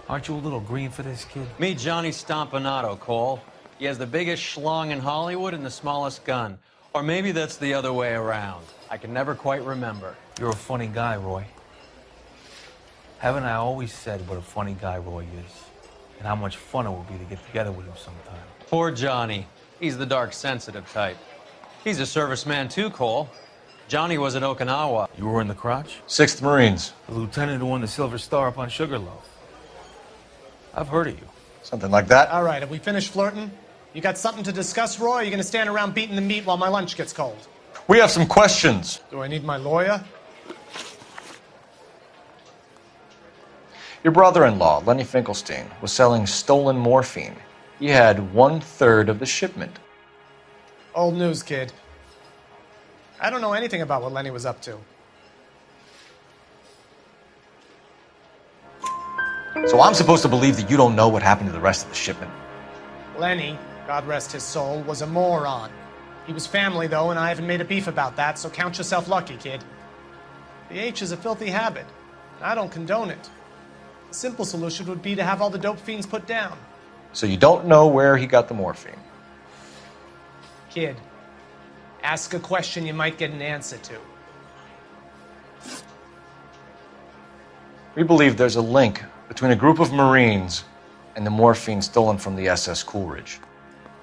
Aren't you a little green for this kid? Meet Johnny Stompanato, Cole. He has the biggest schlong in Hollywood and the smallest gun. Or maybe that's the other way around. I can never quite remember. You're a funny guy, Roy. Haven't I always said what a funny guy Roy is? and how much fun it would be to get together with him sometime. Poor Johnny. He's the dark, sensitive type. He's a serviceman too, Cole. Johnny was at Okinawa. You were in the crotch? 6th Marines. The lieutenant who won the Silver Star up on Sugarloaf. I've heard of you. Something like that. All right, have we finished flirting? You got something to discuss, Roy? Or are you going to stand around beating the meat while my lunch gets cold? We have some questions. Do I need my lawyer? Your brother-in-law, Lenny Finkelstein, was selling stolen morphine. He had 1/3 of the shipment. Old news, kid. I don't know anything about what Lenny was up to. So I'm supposed to believe that you don't know what happened to the rest of the shipment? Lenny, God rest his soul, was a moron. He was family, though, and I haven't made a beef about that, so count yourself lucky, kid. The H is a filthy habit. I don't condone it. The simple solution would be to have all the dope fiends put down. So you don't know where he got the morphine? Kid, ask a question you might get an answer to. We believe there's a link between a group of Marines and the morphine stolen from the SS Coolidge.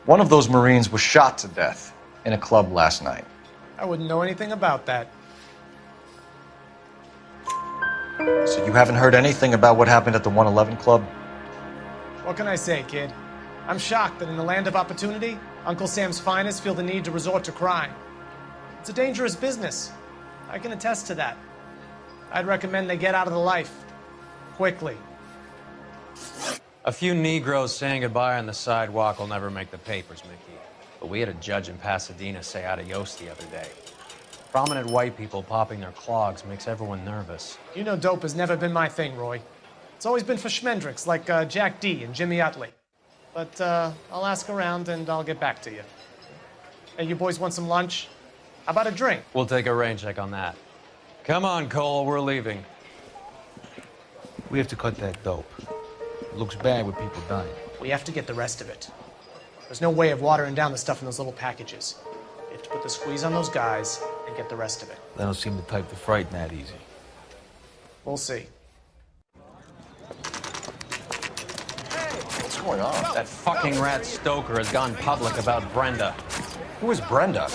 One of those Marines was shot to death in a club last night. I wouldn't know anything about that. So you haven't heard anything about what happened at the 111 Club? What can I say, kid? I'm shocked that in the land of opportunity, Uncle Sam's finest feel the need to resort to crime. It's a dangerous business. I can attest to that. I'd recommend they get out of the life. Quickly. A few Negroes saying goodbye on the sidewalk will never make the papers, Mickey. But we had a judge in Pasadena say adios the other day. Prominent white people popping their clogs makes everyone nervous. You know dope has never been my thing, Roy. It's always been for schmendricks like Jack D. and Jimmy Utley. But I'll ask around and I'll get back to you. Hey, you boys want some lunch? How about a drink? We'll take a rain check on that. Come on, Cole, we're leaving. We have to cut that dope. It looks bad with people dying. We have to get the rest of it. There's no way of watering down the stuff in those little packages. We have to put the squeeze on those guys and get the rest of it. They don't seem the type to frighten that easy. We'll see. What's going on? That fucking rat Stoker has gone public about Brenda. Who is Brenda?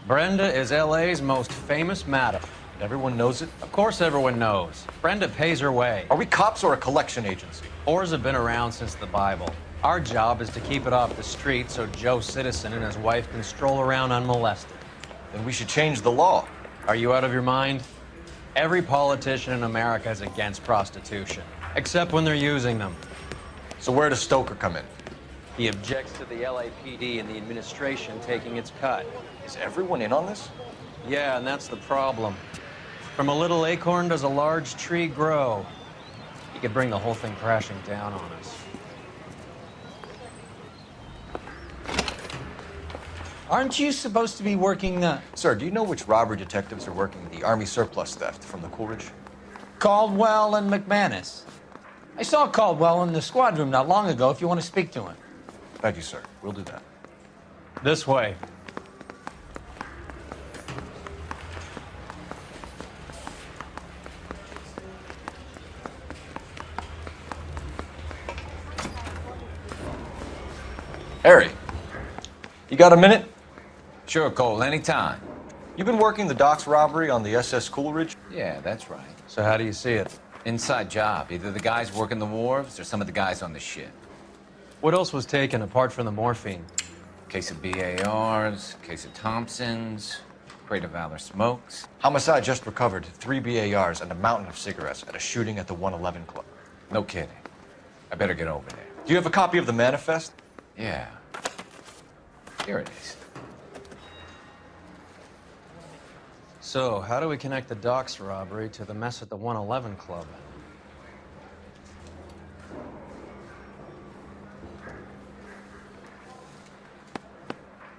Brenda is LA's most famous madam. Everyone knows it? Of course everyone knows. Brenda pays her way. Are we cops or a collection agency? Whores have been around since the Bible. Our job is to keep it off the street so Joe Citizen and his wife can stroll around unmolested. Then we should change the law. Are you out of your mind? Every politician in America is against prostitution, except when they're using them. So where does Stoker come in? He objects to the LAPD and the administration taking its cut. Is everyone in on this? Yeah, and that's the problem. From a little acorn does a large tree grow. He could bring the whole thing crashing down on us. Aren't you supposed to be working Sir, do you know which robbery detectives are working the Army surplus theft from the Coolidge? Caldwell and McManus? I saw Caldwell in the squad room not long ago if you want to speak to him. Thank you, sir. We'll do that. This way. Harry, you got a minute? Sure, Cole, anytime. You've been working the docks robbery on the SS Coolidge? Yeah, that's right. So how do you see it? Inside job. Either the guys working the wharves or some of the guys on the ship. What else was taken apart from the morphine? Case of BARs, case of Thompsons, crate of Valor smokes. Homicide just recovered 3 BARs and a mountain of cigarettes at a shooting at the 111 Club. No kidding. I better get over there. Do you have a copy of the manifest? Yeah. Here it is. So, how do we connect the docks robbery to the mess at the 111 Club?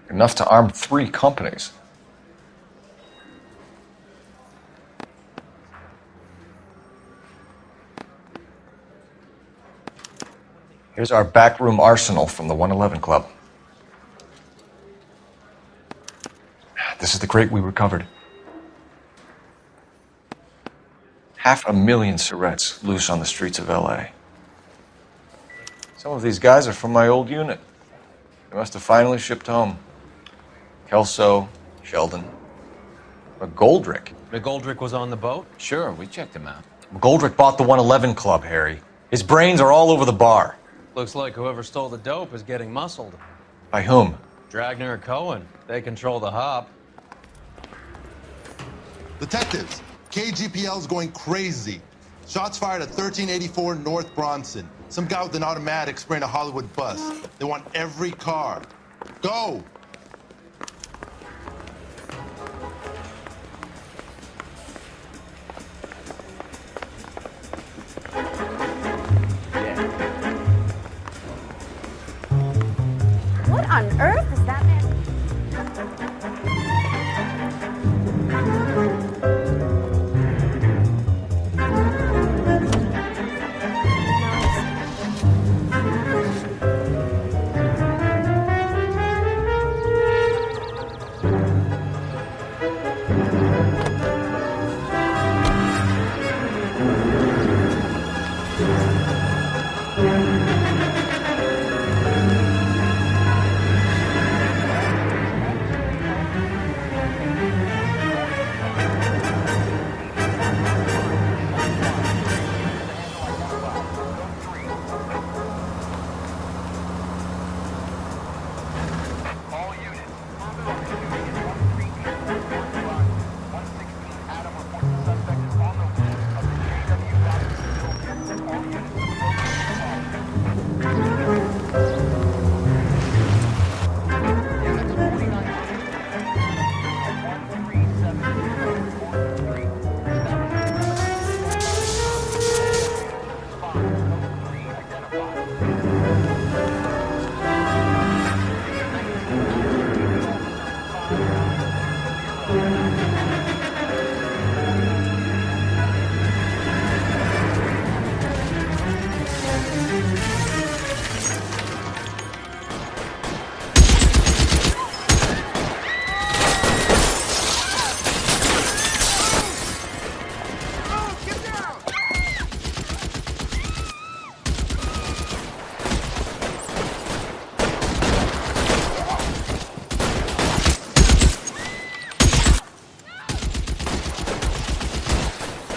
Enough to arm 3 companies. Here's our backroom arsenal from the 111 Club. This is the crate we recovered. 500,000 cigarettes loose on the streets of LA. Some of these guys are from my old unit. They must have finally shipped home. Kelso, Sheldon. McGoldrick. McGoldrick was on the boat? Sure, we checked him out. McGoldrick bought the 111 Club, Harry. His brains are all over the bar. Looks like whoever stole the dope is getting muscled. By whom? Dragner or Cohen. They control the hop. Detectives, KGPL's going crazy. Shots fired at 1384 North Bronson. Some guy with an automatic spraying a Hollywood bus. They want every car. Go! What on earth is that man?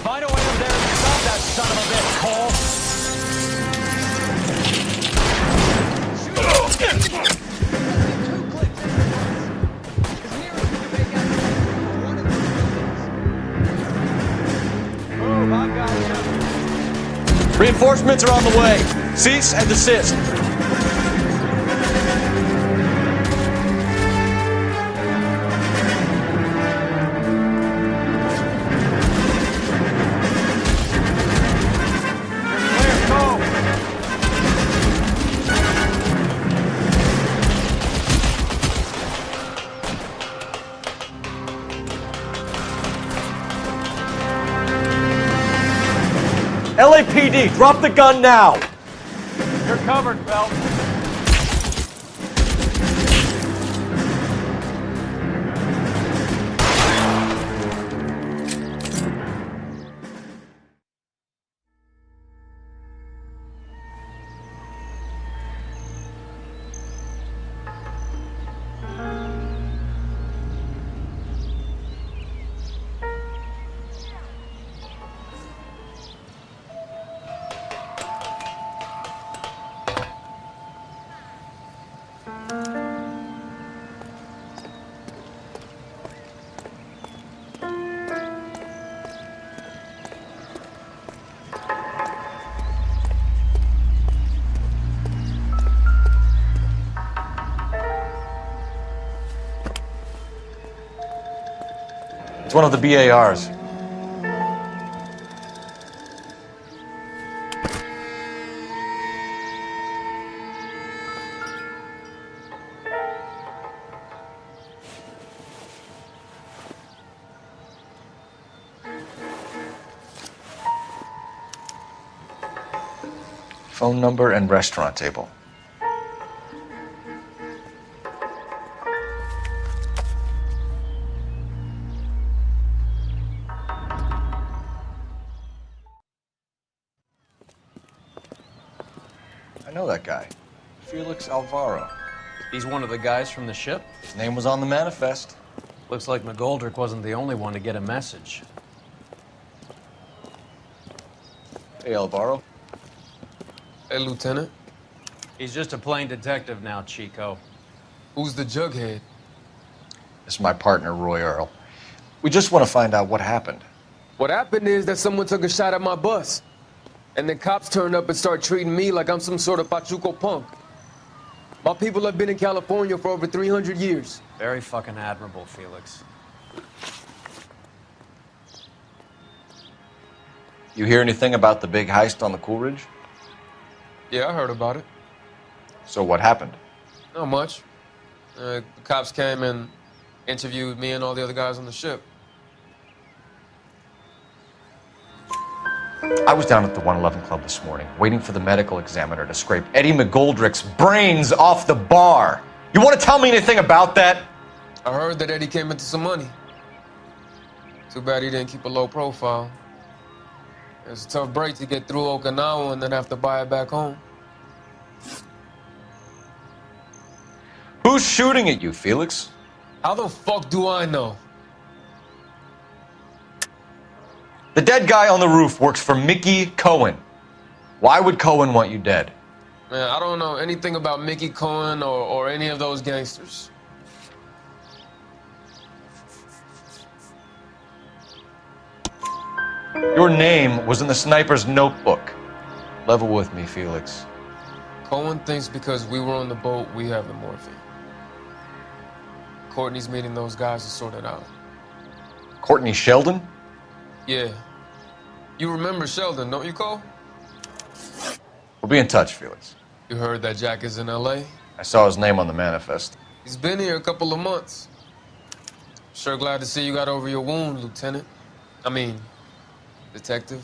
Find a way over there and stop that son of a bitch, Cole. Reinforcements are on the way. Cease and desist. LAPD, drop the gun now! You're covered, Phelps. It's one of the BARs. Phone number and restaurant table. I know that guy. Felix Alvaro. He's one of the guys from the ship? His name was on the manifest. Looks like McGoldrick wasn't the only one to get a message. Hey, Alvaro. Hey, Lieutenant. He's just a plain detective now, Chico. Who's the jughead? This is my partner, Roy Earl. We just want to find out what happened. What happened is that someone took a shot at my bus. And then cops turned up and started treating me like I'm some sort of Pachuco punk. My people have been in California for over 300 years. Very fucking admirable, Felix. You hear anything about the big heist on the Coolidge? Yeah, I heard about it. So what happened? Not much. The cops came and interviewed me and all the other guys on the ship. I was down at the 111 Club this morning, waiting for the medical examiner to scrape Eddie McGoldrick's brains off the bar. You want to tell me anything about that? I heard that Eddie came into some money. Too bad he didn't keep a low profile. It's a tough break to get through Okinawa and then have to buy it back home. Who's shooting at you, Felix? How the fuck do I know? The dead guy on the roof works for Mickey Cohen. Why would Cohen want you dead? Man, I don't know anything about Mickey Cohen or any of those gangsters. Your name was in the sniper's notebook. Level with me, Felix. Cohen thinks because we were on the boat, we have the morphine. Courtney's meeting those guys to sort it out. Courtney Sheldon? Yeah. You remember Sheldon, don't you, Cole? We'll be in touch, Felix. You heard that Jack is in L.A.? I saw his name on the manifest. He's been here a couple of months. Sure glad to see you got over your wound, Lieutenant. I mean, Detective.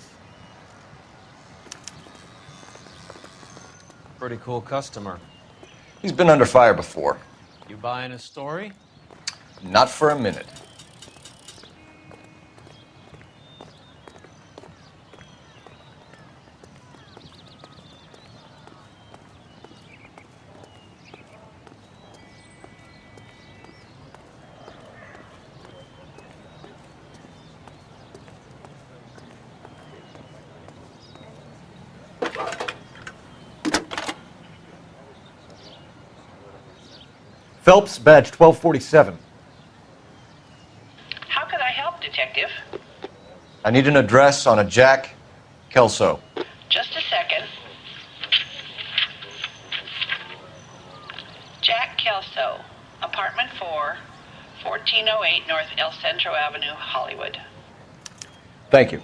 Pretty cool customer. He's been under fire before. You buying his story? Not for a minute. Phelps, badge 1247. How can I help, Detective? I need an address on a Jack Kelso. Just a second. Jack Kelso, apartment 4, 1408 North El Centro Avenue, Hollywood. Thank you.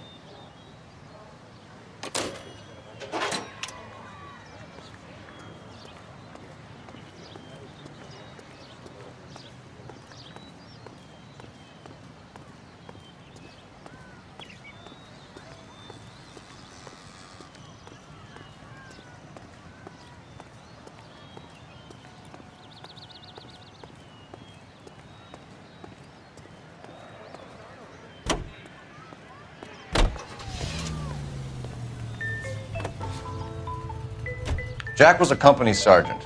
Jack was a company sergeant.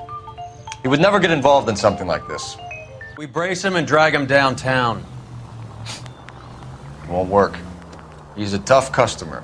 He would never get involved in something like this. We brace him and drag him downtown. It won't work. He's a tough customer.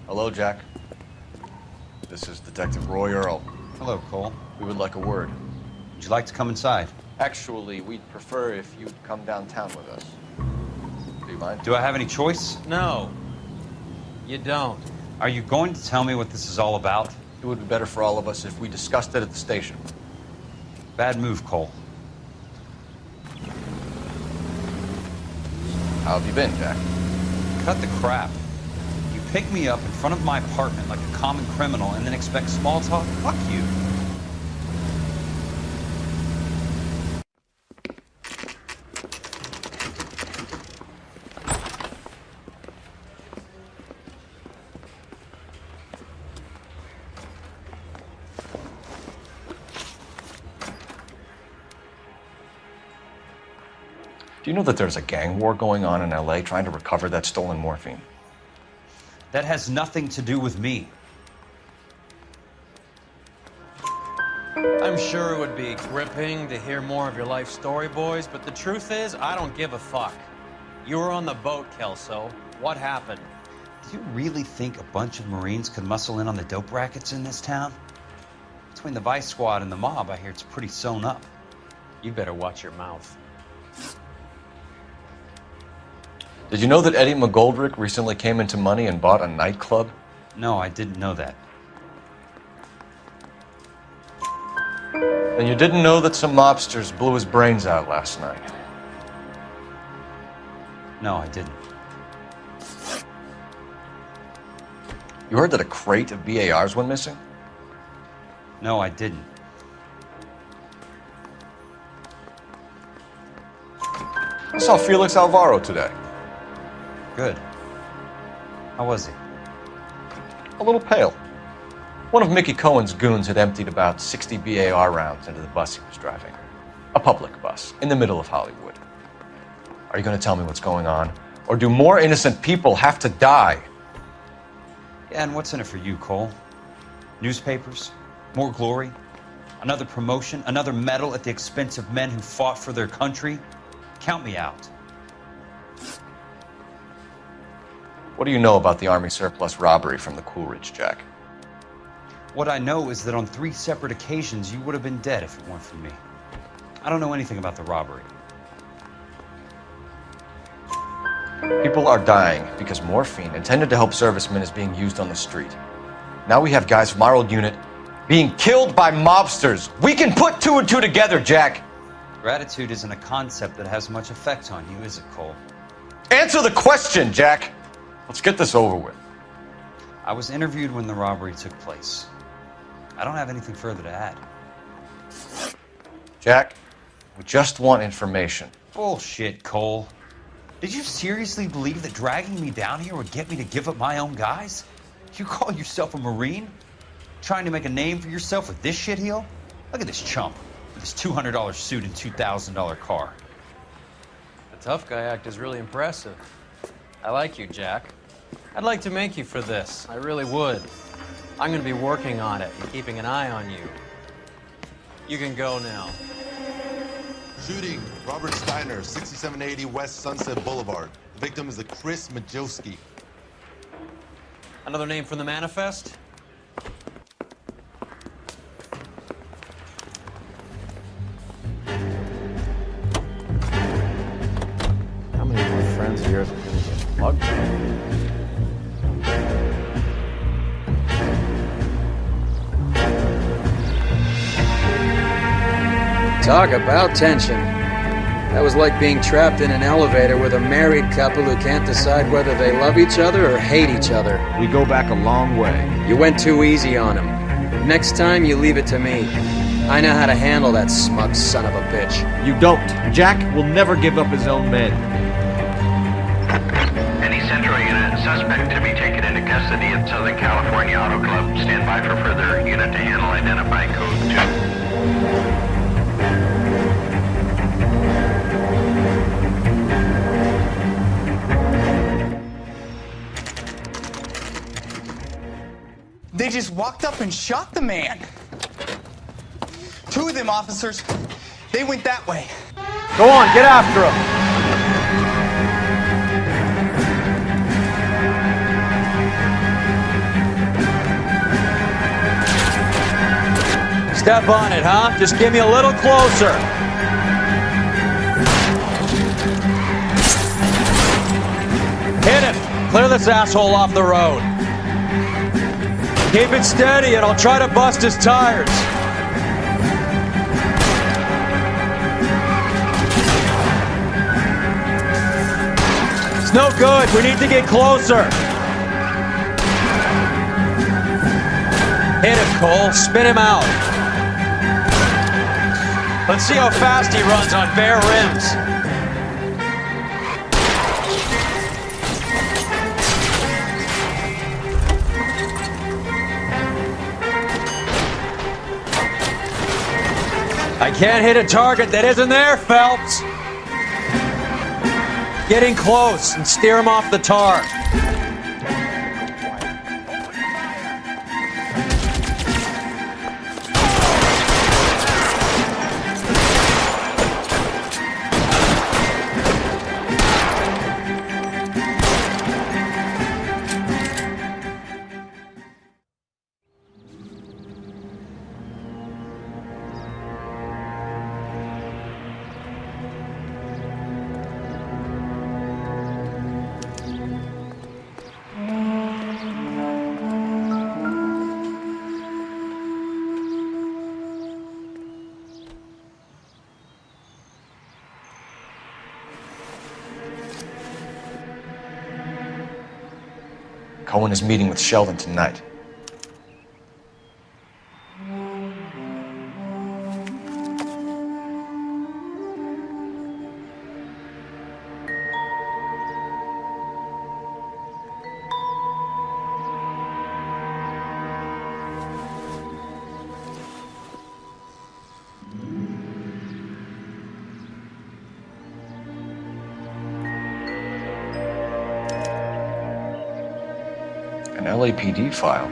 Hello, Jack. This is Detective Roy Earl. Hello, Cole. We would like a word. Would you like to come inside? Actually, we'd prefer if you'd come downtown with us. Do you mind? Do I have any choice? No, you don't. Are you going to tell me what this is all about? It would be better for all of us if we discussed it at the station. Bad move, Cole. How have you been, Jack? Cut the crap. You pick me up in front of my apartment like a common criminal and then expect small talk? Fuck you. Do you know that there's a gang war going on in LA trying to recover that stolen morphine? That has nothing to do with me. I'm sure it would be gripping to hear more of your life story, boys, but the truth is, I don't give a fuck. You were on the boat, Kelso. What happened? Do you really think a bunch of Marines could muscle in on the dope rackets in this town? Between the Vice Squad and the mob, I hear it's pretty sewn up. You better watch your mouth. Did you know that Eddie McGoldrick recently came into money and bought a nightclub? No, I didn't know that. And you didn't know that some mobsters blew his brains out last night? No, I didn't. You heard that a crate of BARs went missing? No, I didn't. I saw Felix Alvaro today. Good. How was he? A little pale. One of Mickey Cohen's goons had emptied about 60 BAR rounds into the bus he was driving. A public bus, in the middle of Hollywood. Are you going to tell me what's going on? Or do more innocent people have to die? Yeah, and what's in it for you, Cole? Newspapers? More glory? Another promotion? Another medal at the expense of men who fought for their country? Count me out. What do you know about the Army surplus robbery from the Coolidge, Jack? What I know is that on 3 separate occasions, you would have been dead if it weren't for me. I don't know anything about the robbery. People are dying because morphine intended to help servicemen is being used on the street. Now we have guys from our old unit being killed by mobsters. We can put 2 and 2 together, Jack. Gratitude isn't a concept that has much effect on you, is it, Cole? Answer the question, Jack. Let's get this over with. I was interviewed when the robbery took place. I don't have anything further to add. Jack, we just want information. Bullshit, Cole. Did you seriously believe that dragging me down here would get me to give up my own guys? You call yourself a Marine? Trying to make a name for yourself with this shitheel? Look at this chump with his $200 suit and $2,000 car. The tough guy act is really impressive. I like you, Jack. I'd like to make you for this. I really would. I'm going to be working on it and keeping an eye on you. You can go now. Shooting, Robert Steiner, 6780 West Sunset Boulevard. The victim is a Chris Majowski. Another name from the manifest? How many more friends of yours are going to get plugged up? Talk about tension. That was like being trapped in an elevator with a married couple who can't decide whether they love each other or hate each other. We go back a long way. You went too easy on him. Next time, you leave it to me. I know how to handle that smug son of a bitch. You don't. Jack will never give up his own men. Any Central unit, suspect to be taken into custody at Southern California Auto Club. Stand by for further unit to handle identifying code 2. They just walked up and shot the man. 2 of them officers, they went that way. Go on, get after him. Step on it, huh? Just give me a little closer. Hit him. Clear this asshole off the road. Keep it steady and I'll try to bust his tires. It's no good. We need to get closer. Hit him, Cole. Spin him out. Let's see how fast he runs on bare rims. I can't hit a target that isn't there, Phelps. Getting close and steer him off the tar. Cohen is meeting with Sheldon tonight. An LAPD file.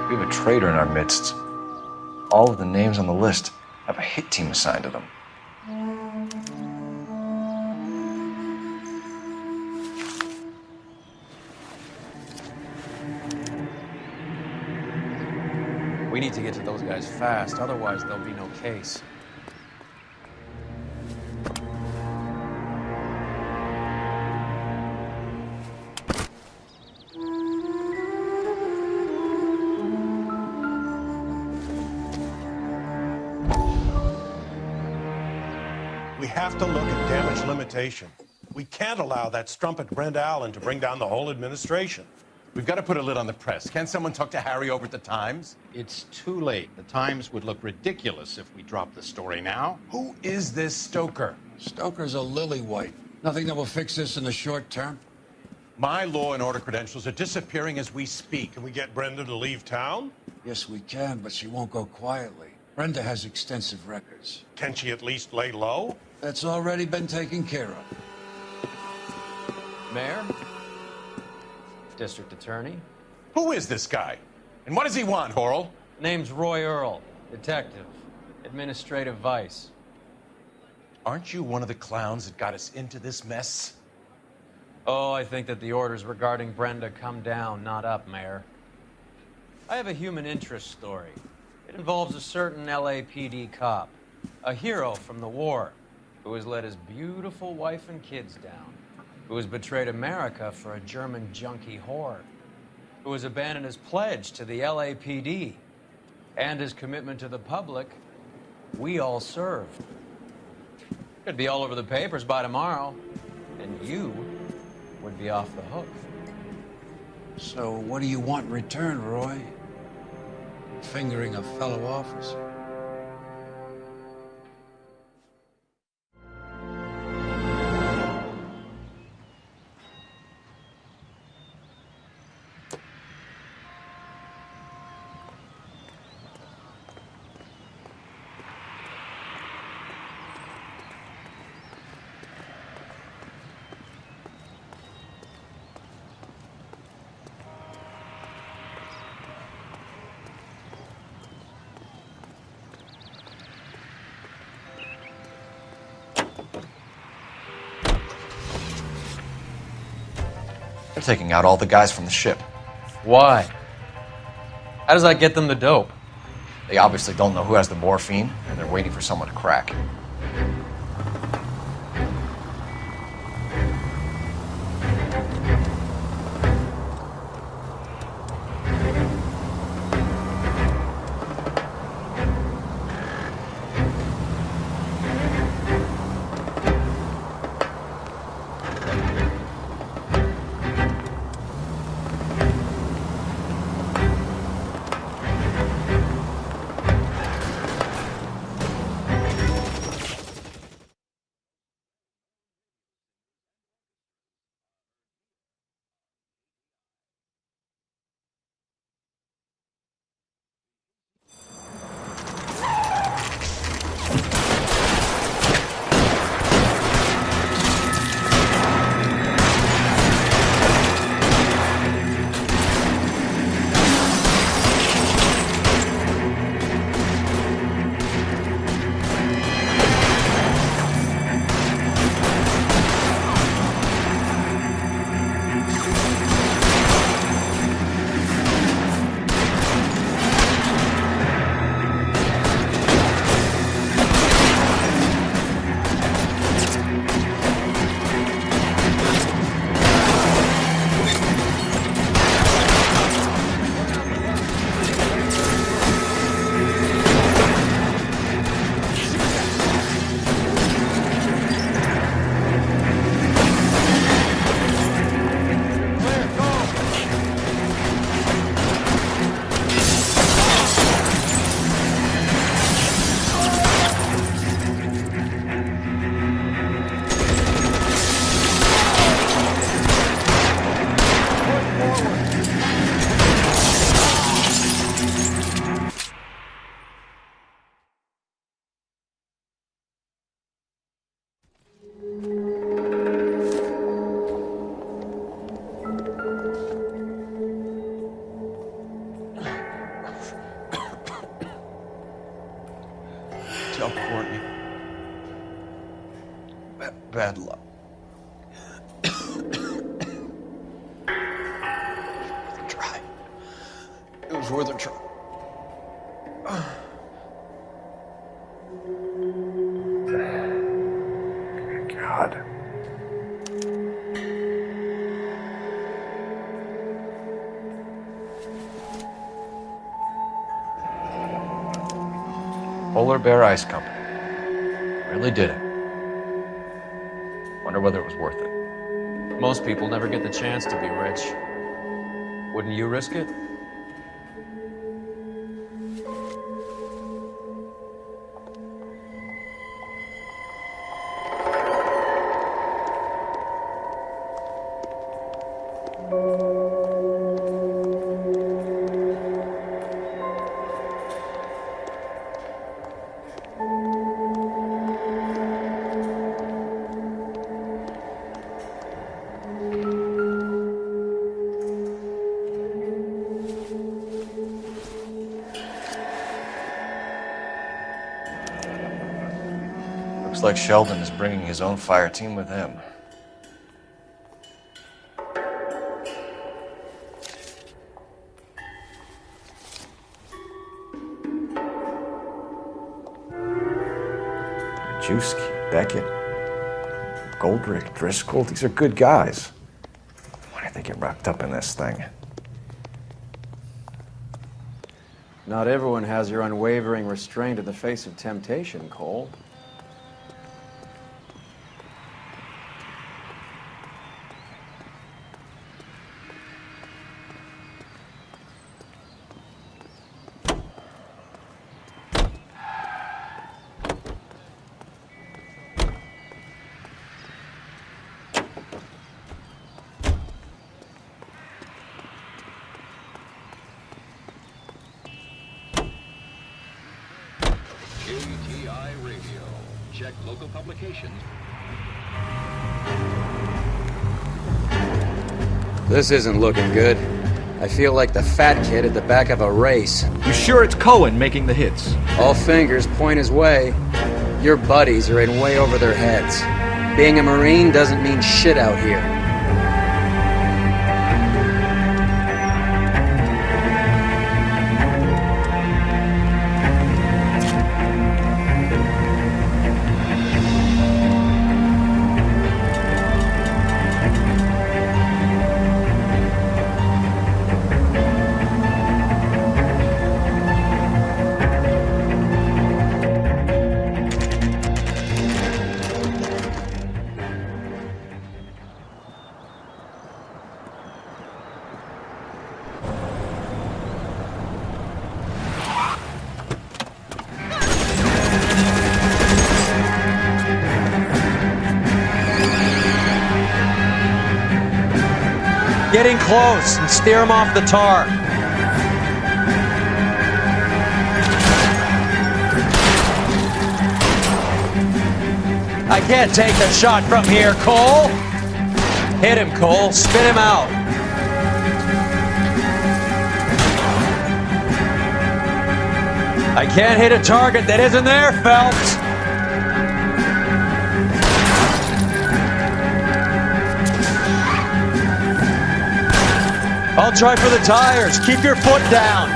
We have a traitor in our midst. All of the names on the list have a hit team assigned to them. We need to get to those guys fast, otherwise there'll be no case. We have to look at damage limitation. We can't allow that strumpet Brent Allen to bring down the whole administration. We've got to put a lid on the press. Can't someone talk to Harry over at the Times? It's too late. The Times would look ridiculous if we dropped the story now. Who is this Stoker? Stoker's a lily-white. Nothing that will fix this in the short term. My law and order credentials are disappearing as we speak. Can we get Brenda to leave town? Yes, we can, but she won't go quietly. Brenda has extensive records. Can she at least lay low? That's already been taken care of. Mayor? District Attorney? Who is this guy? And what does he want, Horrell? Name's Roy Earl, detective, administrative vice. Aren't you one of the clowns that got us into this mess? Oh, I think that the orders regarding Brenda come down, not up, Mayor. I have a human interest story. It involves a certain LAPD cop, a hero from the war, who has let his beautiful wife and kids down, who has betrayed America for a German junkie whore, who has abandoned his pledge to the LAPD and his commitment to the public we all served. Could be all over the papers by tomorrow, and you would be off the hook. So what do you want in return, Roy? Fingering a fellow officer? They're taking out all the guys from the ship. Why? How does that get them the dope? They obviously don't know who has the morphine, and they're waiting for someone to crack. tell Courtney. Bad luck. It was worth a try. God. Polar Bear Ice Company. Really did it. Wonder whether it was worth it. Most people never get the chance to be rich. Wouldn't you risk it? Looks like Sheldon is bringing his own fire team with him. Majewski, Beckett, Goldrick, Driscoll, these are good guys. Why did they get wrapped up in this thing? Not everyone has your unwavering restraint in the face of temptation, Cole. Check local publications. This isn't looking good. I feel like the fat kid at the back of a race. You sure it's Cohen making the hits? All fingers point his way. Your buddies are in way over their heads. Being a Marine doesn't mean shit out here. Get in close and steer him off the tar. I can't take the shot from here, Cole. Hit him, Cole. Spin him out. I can't hit a target that isn't there, Phelps. I'll try for the tires. Keep your foot down.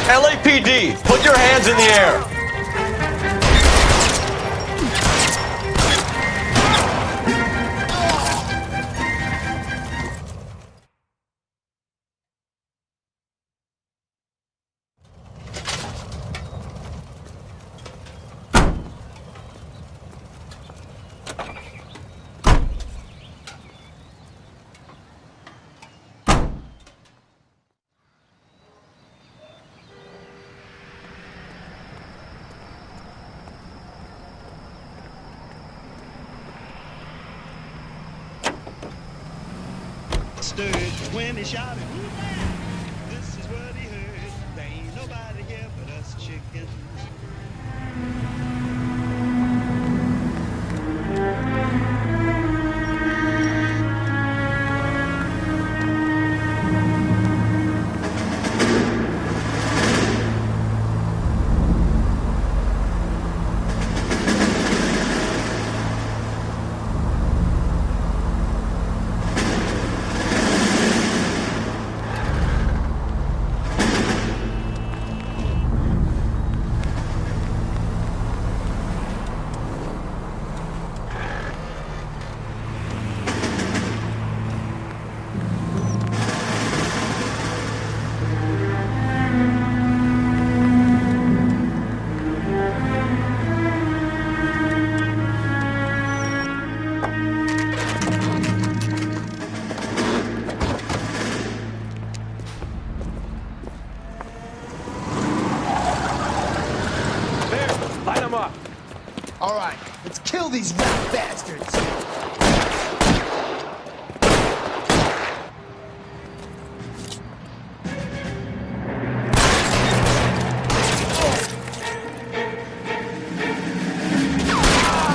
LAPD, put your hands in the air. Stirred when he shouted, this is what he heard. There ain't nobody here but us chickens. Light them up. All right, let's kill these rat bastards.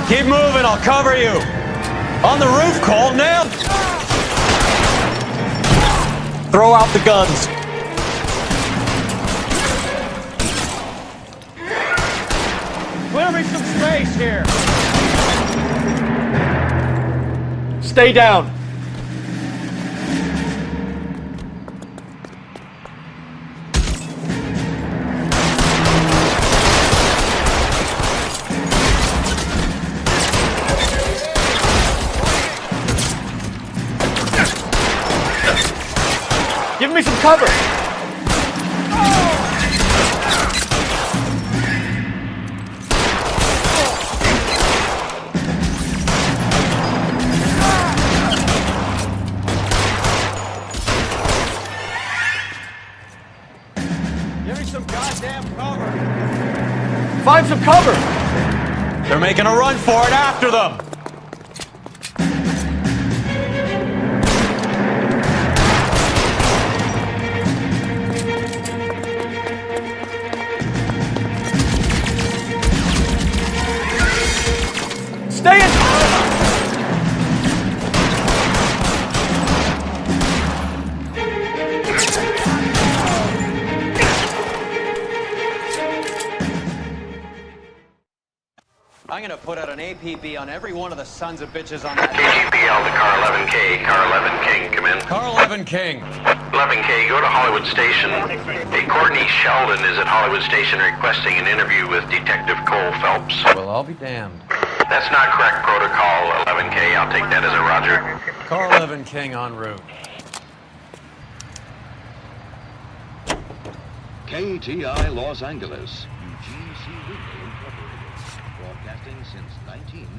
Keep moving, I'll cover you. On the roof, Cole, now. Throw out the guns. Clear me some space here. Stay down. Give me some cover. Give me some goddamn cover. Find some cover. They're making a run for it after them. Stay in. I'm gonna put out an APB on every one of the sons of bitches on that. KGPL to car 11K. Car 11 King, come in. Car 11 King. 11K, go to Hollywood Station. Hey, Courtney Sheldon is at Hollywood Station requesting an interview with Detective Cole Phelps. Well, I'll be damned. That's not correct protocol, 11K. I'll take that as a roger. Car 11 King en route. KTI Los Angeles. UGC Radio Incorporated. Broadcasting since 1923.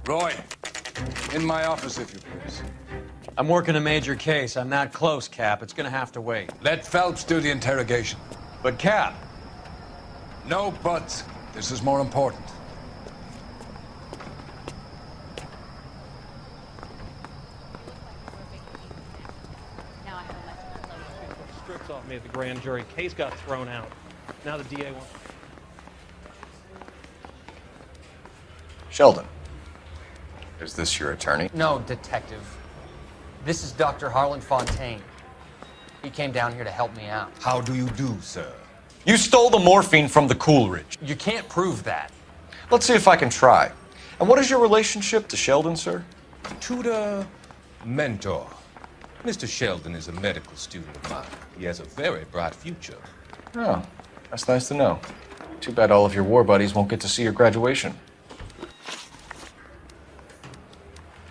Roy, in my office, if you please. I'm working a major case. I'm not close, Cap. It's gonna have to wait. Let Phelps do the interrogation. But, Cap. No buts. This is more important. Strips off me at the grand jury. Case got thrown out. Now the DA wants. Sheldon, is this your attorney? No, detective. This is Dr. Harlan Fontaine. He came down here to help me out. How do you do, sir? You stole the morphine from the Coolidge. You can't prove that. Let's see if I can try. And what is your relationship to Sheldon, sir? Tutor, mentor. Mr. Sheldon is a medical student of mine. He has a very bright future. Oh, that's nice to know. Too bad all of your war buddies won't get to see your graduation.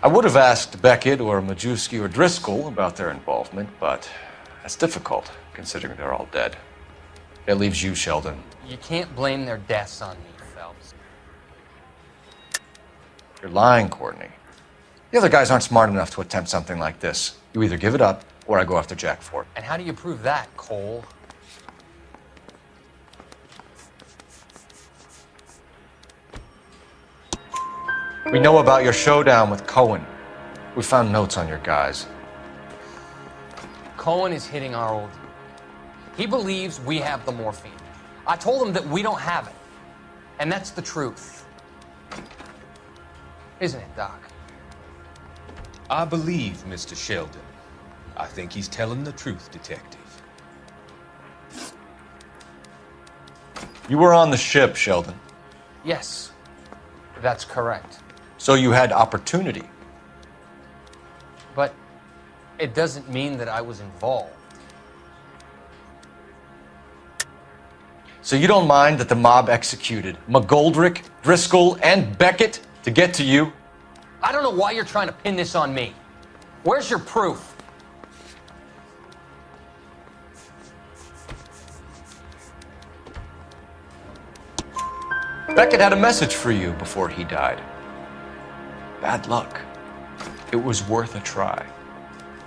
I would have asked Beckett or Majewski or Driscoll about their involvement, but that's difficult, considering they're all dead. That leaves you, Sheldon. You can't blame their deaths on me, Phelps. You're lying, Courtney. The other guys aren't smart enough to attempt something like this. You either give it up, or I go after Jack for it. And how do you prove that, Cole? We know about your showdown with Cohen. We found notes on your guys. Cohen is hitting our old dude. He believes we have the morphine. I told him that we don't have it. And that's the truth. Isn't it, Doc? I believe Mr. Sheldon. I think he's telling the truth, Detective. You were on the ship, Sheldon. Yes, that's correct. So you had opportunity. But it doesn't mean that I was involved. So you don't mind that the mob executed McGoldrick, Driscoll, and Beckett to get to you? I don't know why you're trying to pin this on me. Where's your proof? Beckett had a message for you before he died. Bad luck. It was worth a try.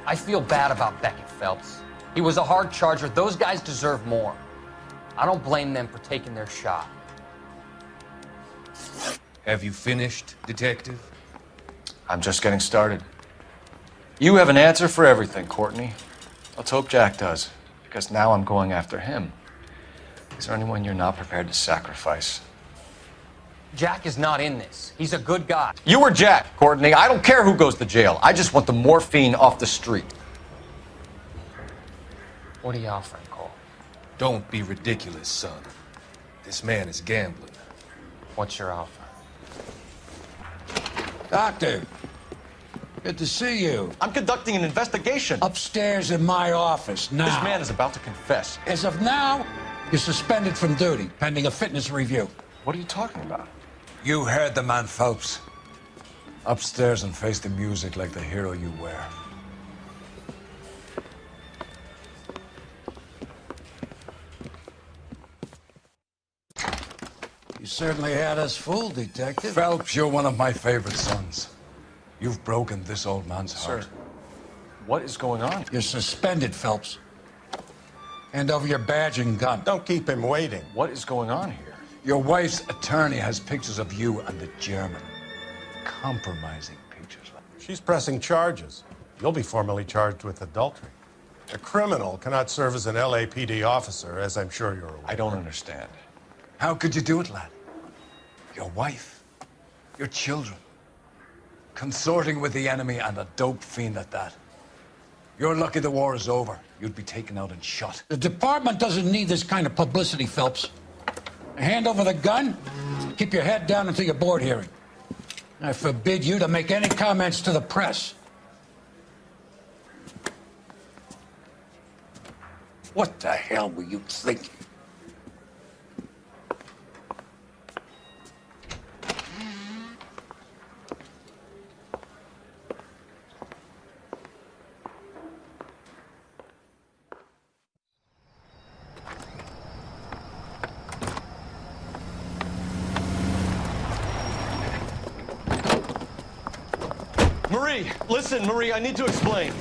I feel bad about Beckett, Phelps. He was a hard charger. Those guys deserve more. I don't blame them for taking their shot. Have you finished, Detective? I'm just getting started. You have an answer for everything, Courtney. Let's hope Jack does, because now I'm going after him. Is there anyone you're not prepared to sacrifice? Jack is not in this. He's a good guy. You or Jack, Courtney. I don't care who goes to jail. I just want the morphine off the street. What are you offering, Cole? Don't be ridiculous, son. This man is gambling. What's your offer? Doctor, good to see you. I'm conducting an investigation. Upstairs in my office, now. This man is about to confess. As of now, you're suspended from duty, pending a fitness review. What are you talking about? You heard the man, Phelps. Upstairs and face the music like the hero you were. You certainly had us fooled, Detective. Phelps, you're one of my favorite sons. You've broken this old man's heart. Sir, what is going on? You're suspended, Phelps. Hand over your badge and gun. Don't keep him waiting. What is going on here? Your wife's attorney has pictures of you and the German. Compromising pictures. She's pressing charges. You'll be formally charged with adultery. A criminal cannot serve as an LAPD officer, as I'm sure you're aware. I don't understand. How could you do it, lad? Your wife, your children, consorting with the enemy and a dope fiend at that. You're lucky the war is over. You'd be taken out and shot. The department doesn't need this kind of publicity, Phelps. Hand over the gun, keep your head down until your board hearing. I forbid you to make any comments to the press. What the hell were you thinking? Marie, listen, Marie, I need to explain.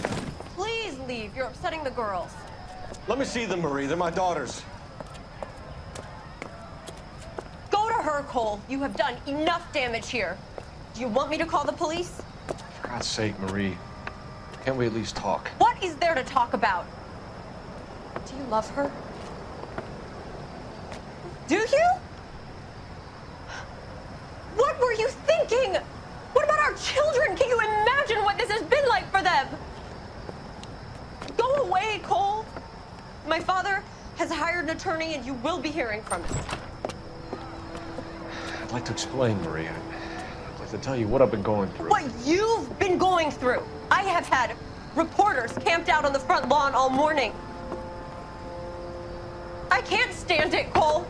Please leave. You're upsetting the girls. Let me see them, Marie. They're my daughters. Go to her, Cole. You have done enough damage here. Do you want me to call the police? For God's sake, Marie. Can't we at least talk? What is there to talk about? Do you love her? Do you? What were you thinking? What about our children? Can you imagine what this has been like for them? Go away, Cole. My father has hired an attorney and you will be hearing from him. I'd like to explain, Marie. I'd like to tell you what I've been going through. What you've been going through. I have had reporters camped out on the front lawn all morning. I can't stand it, Cole.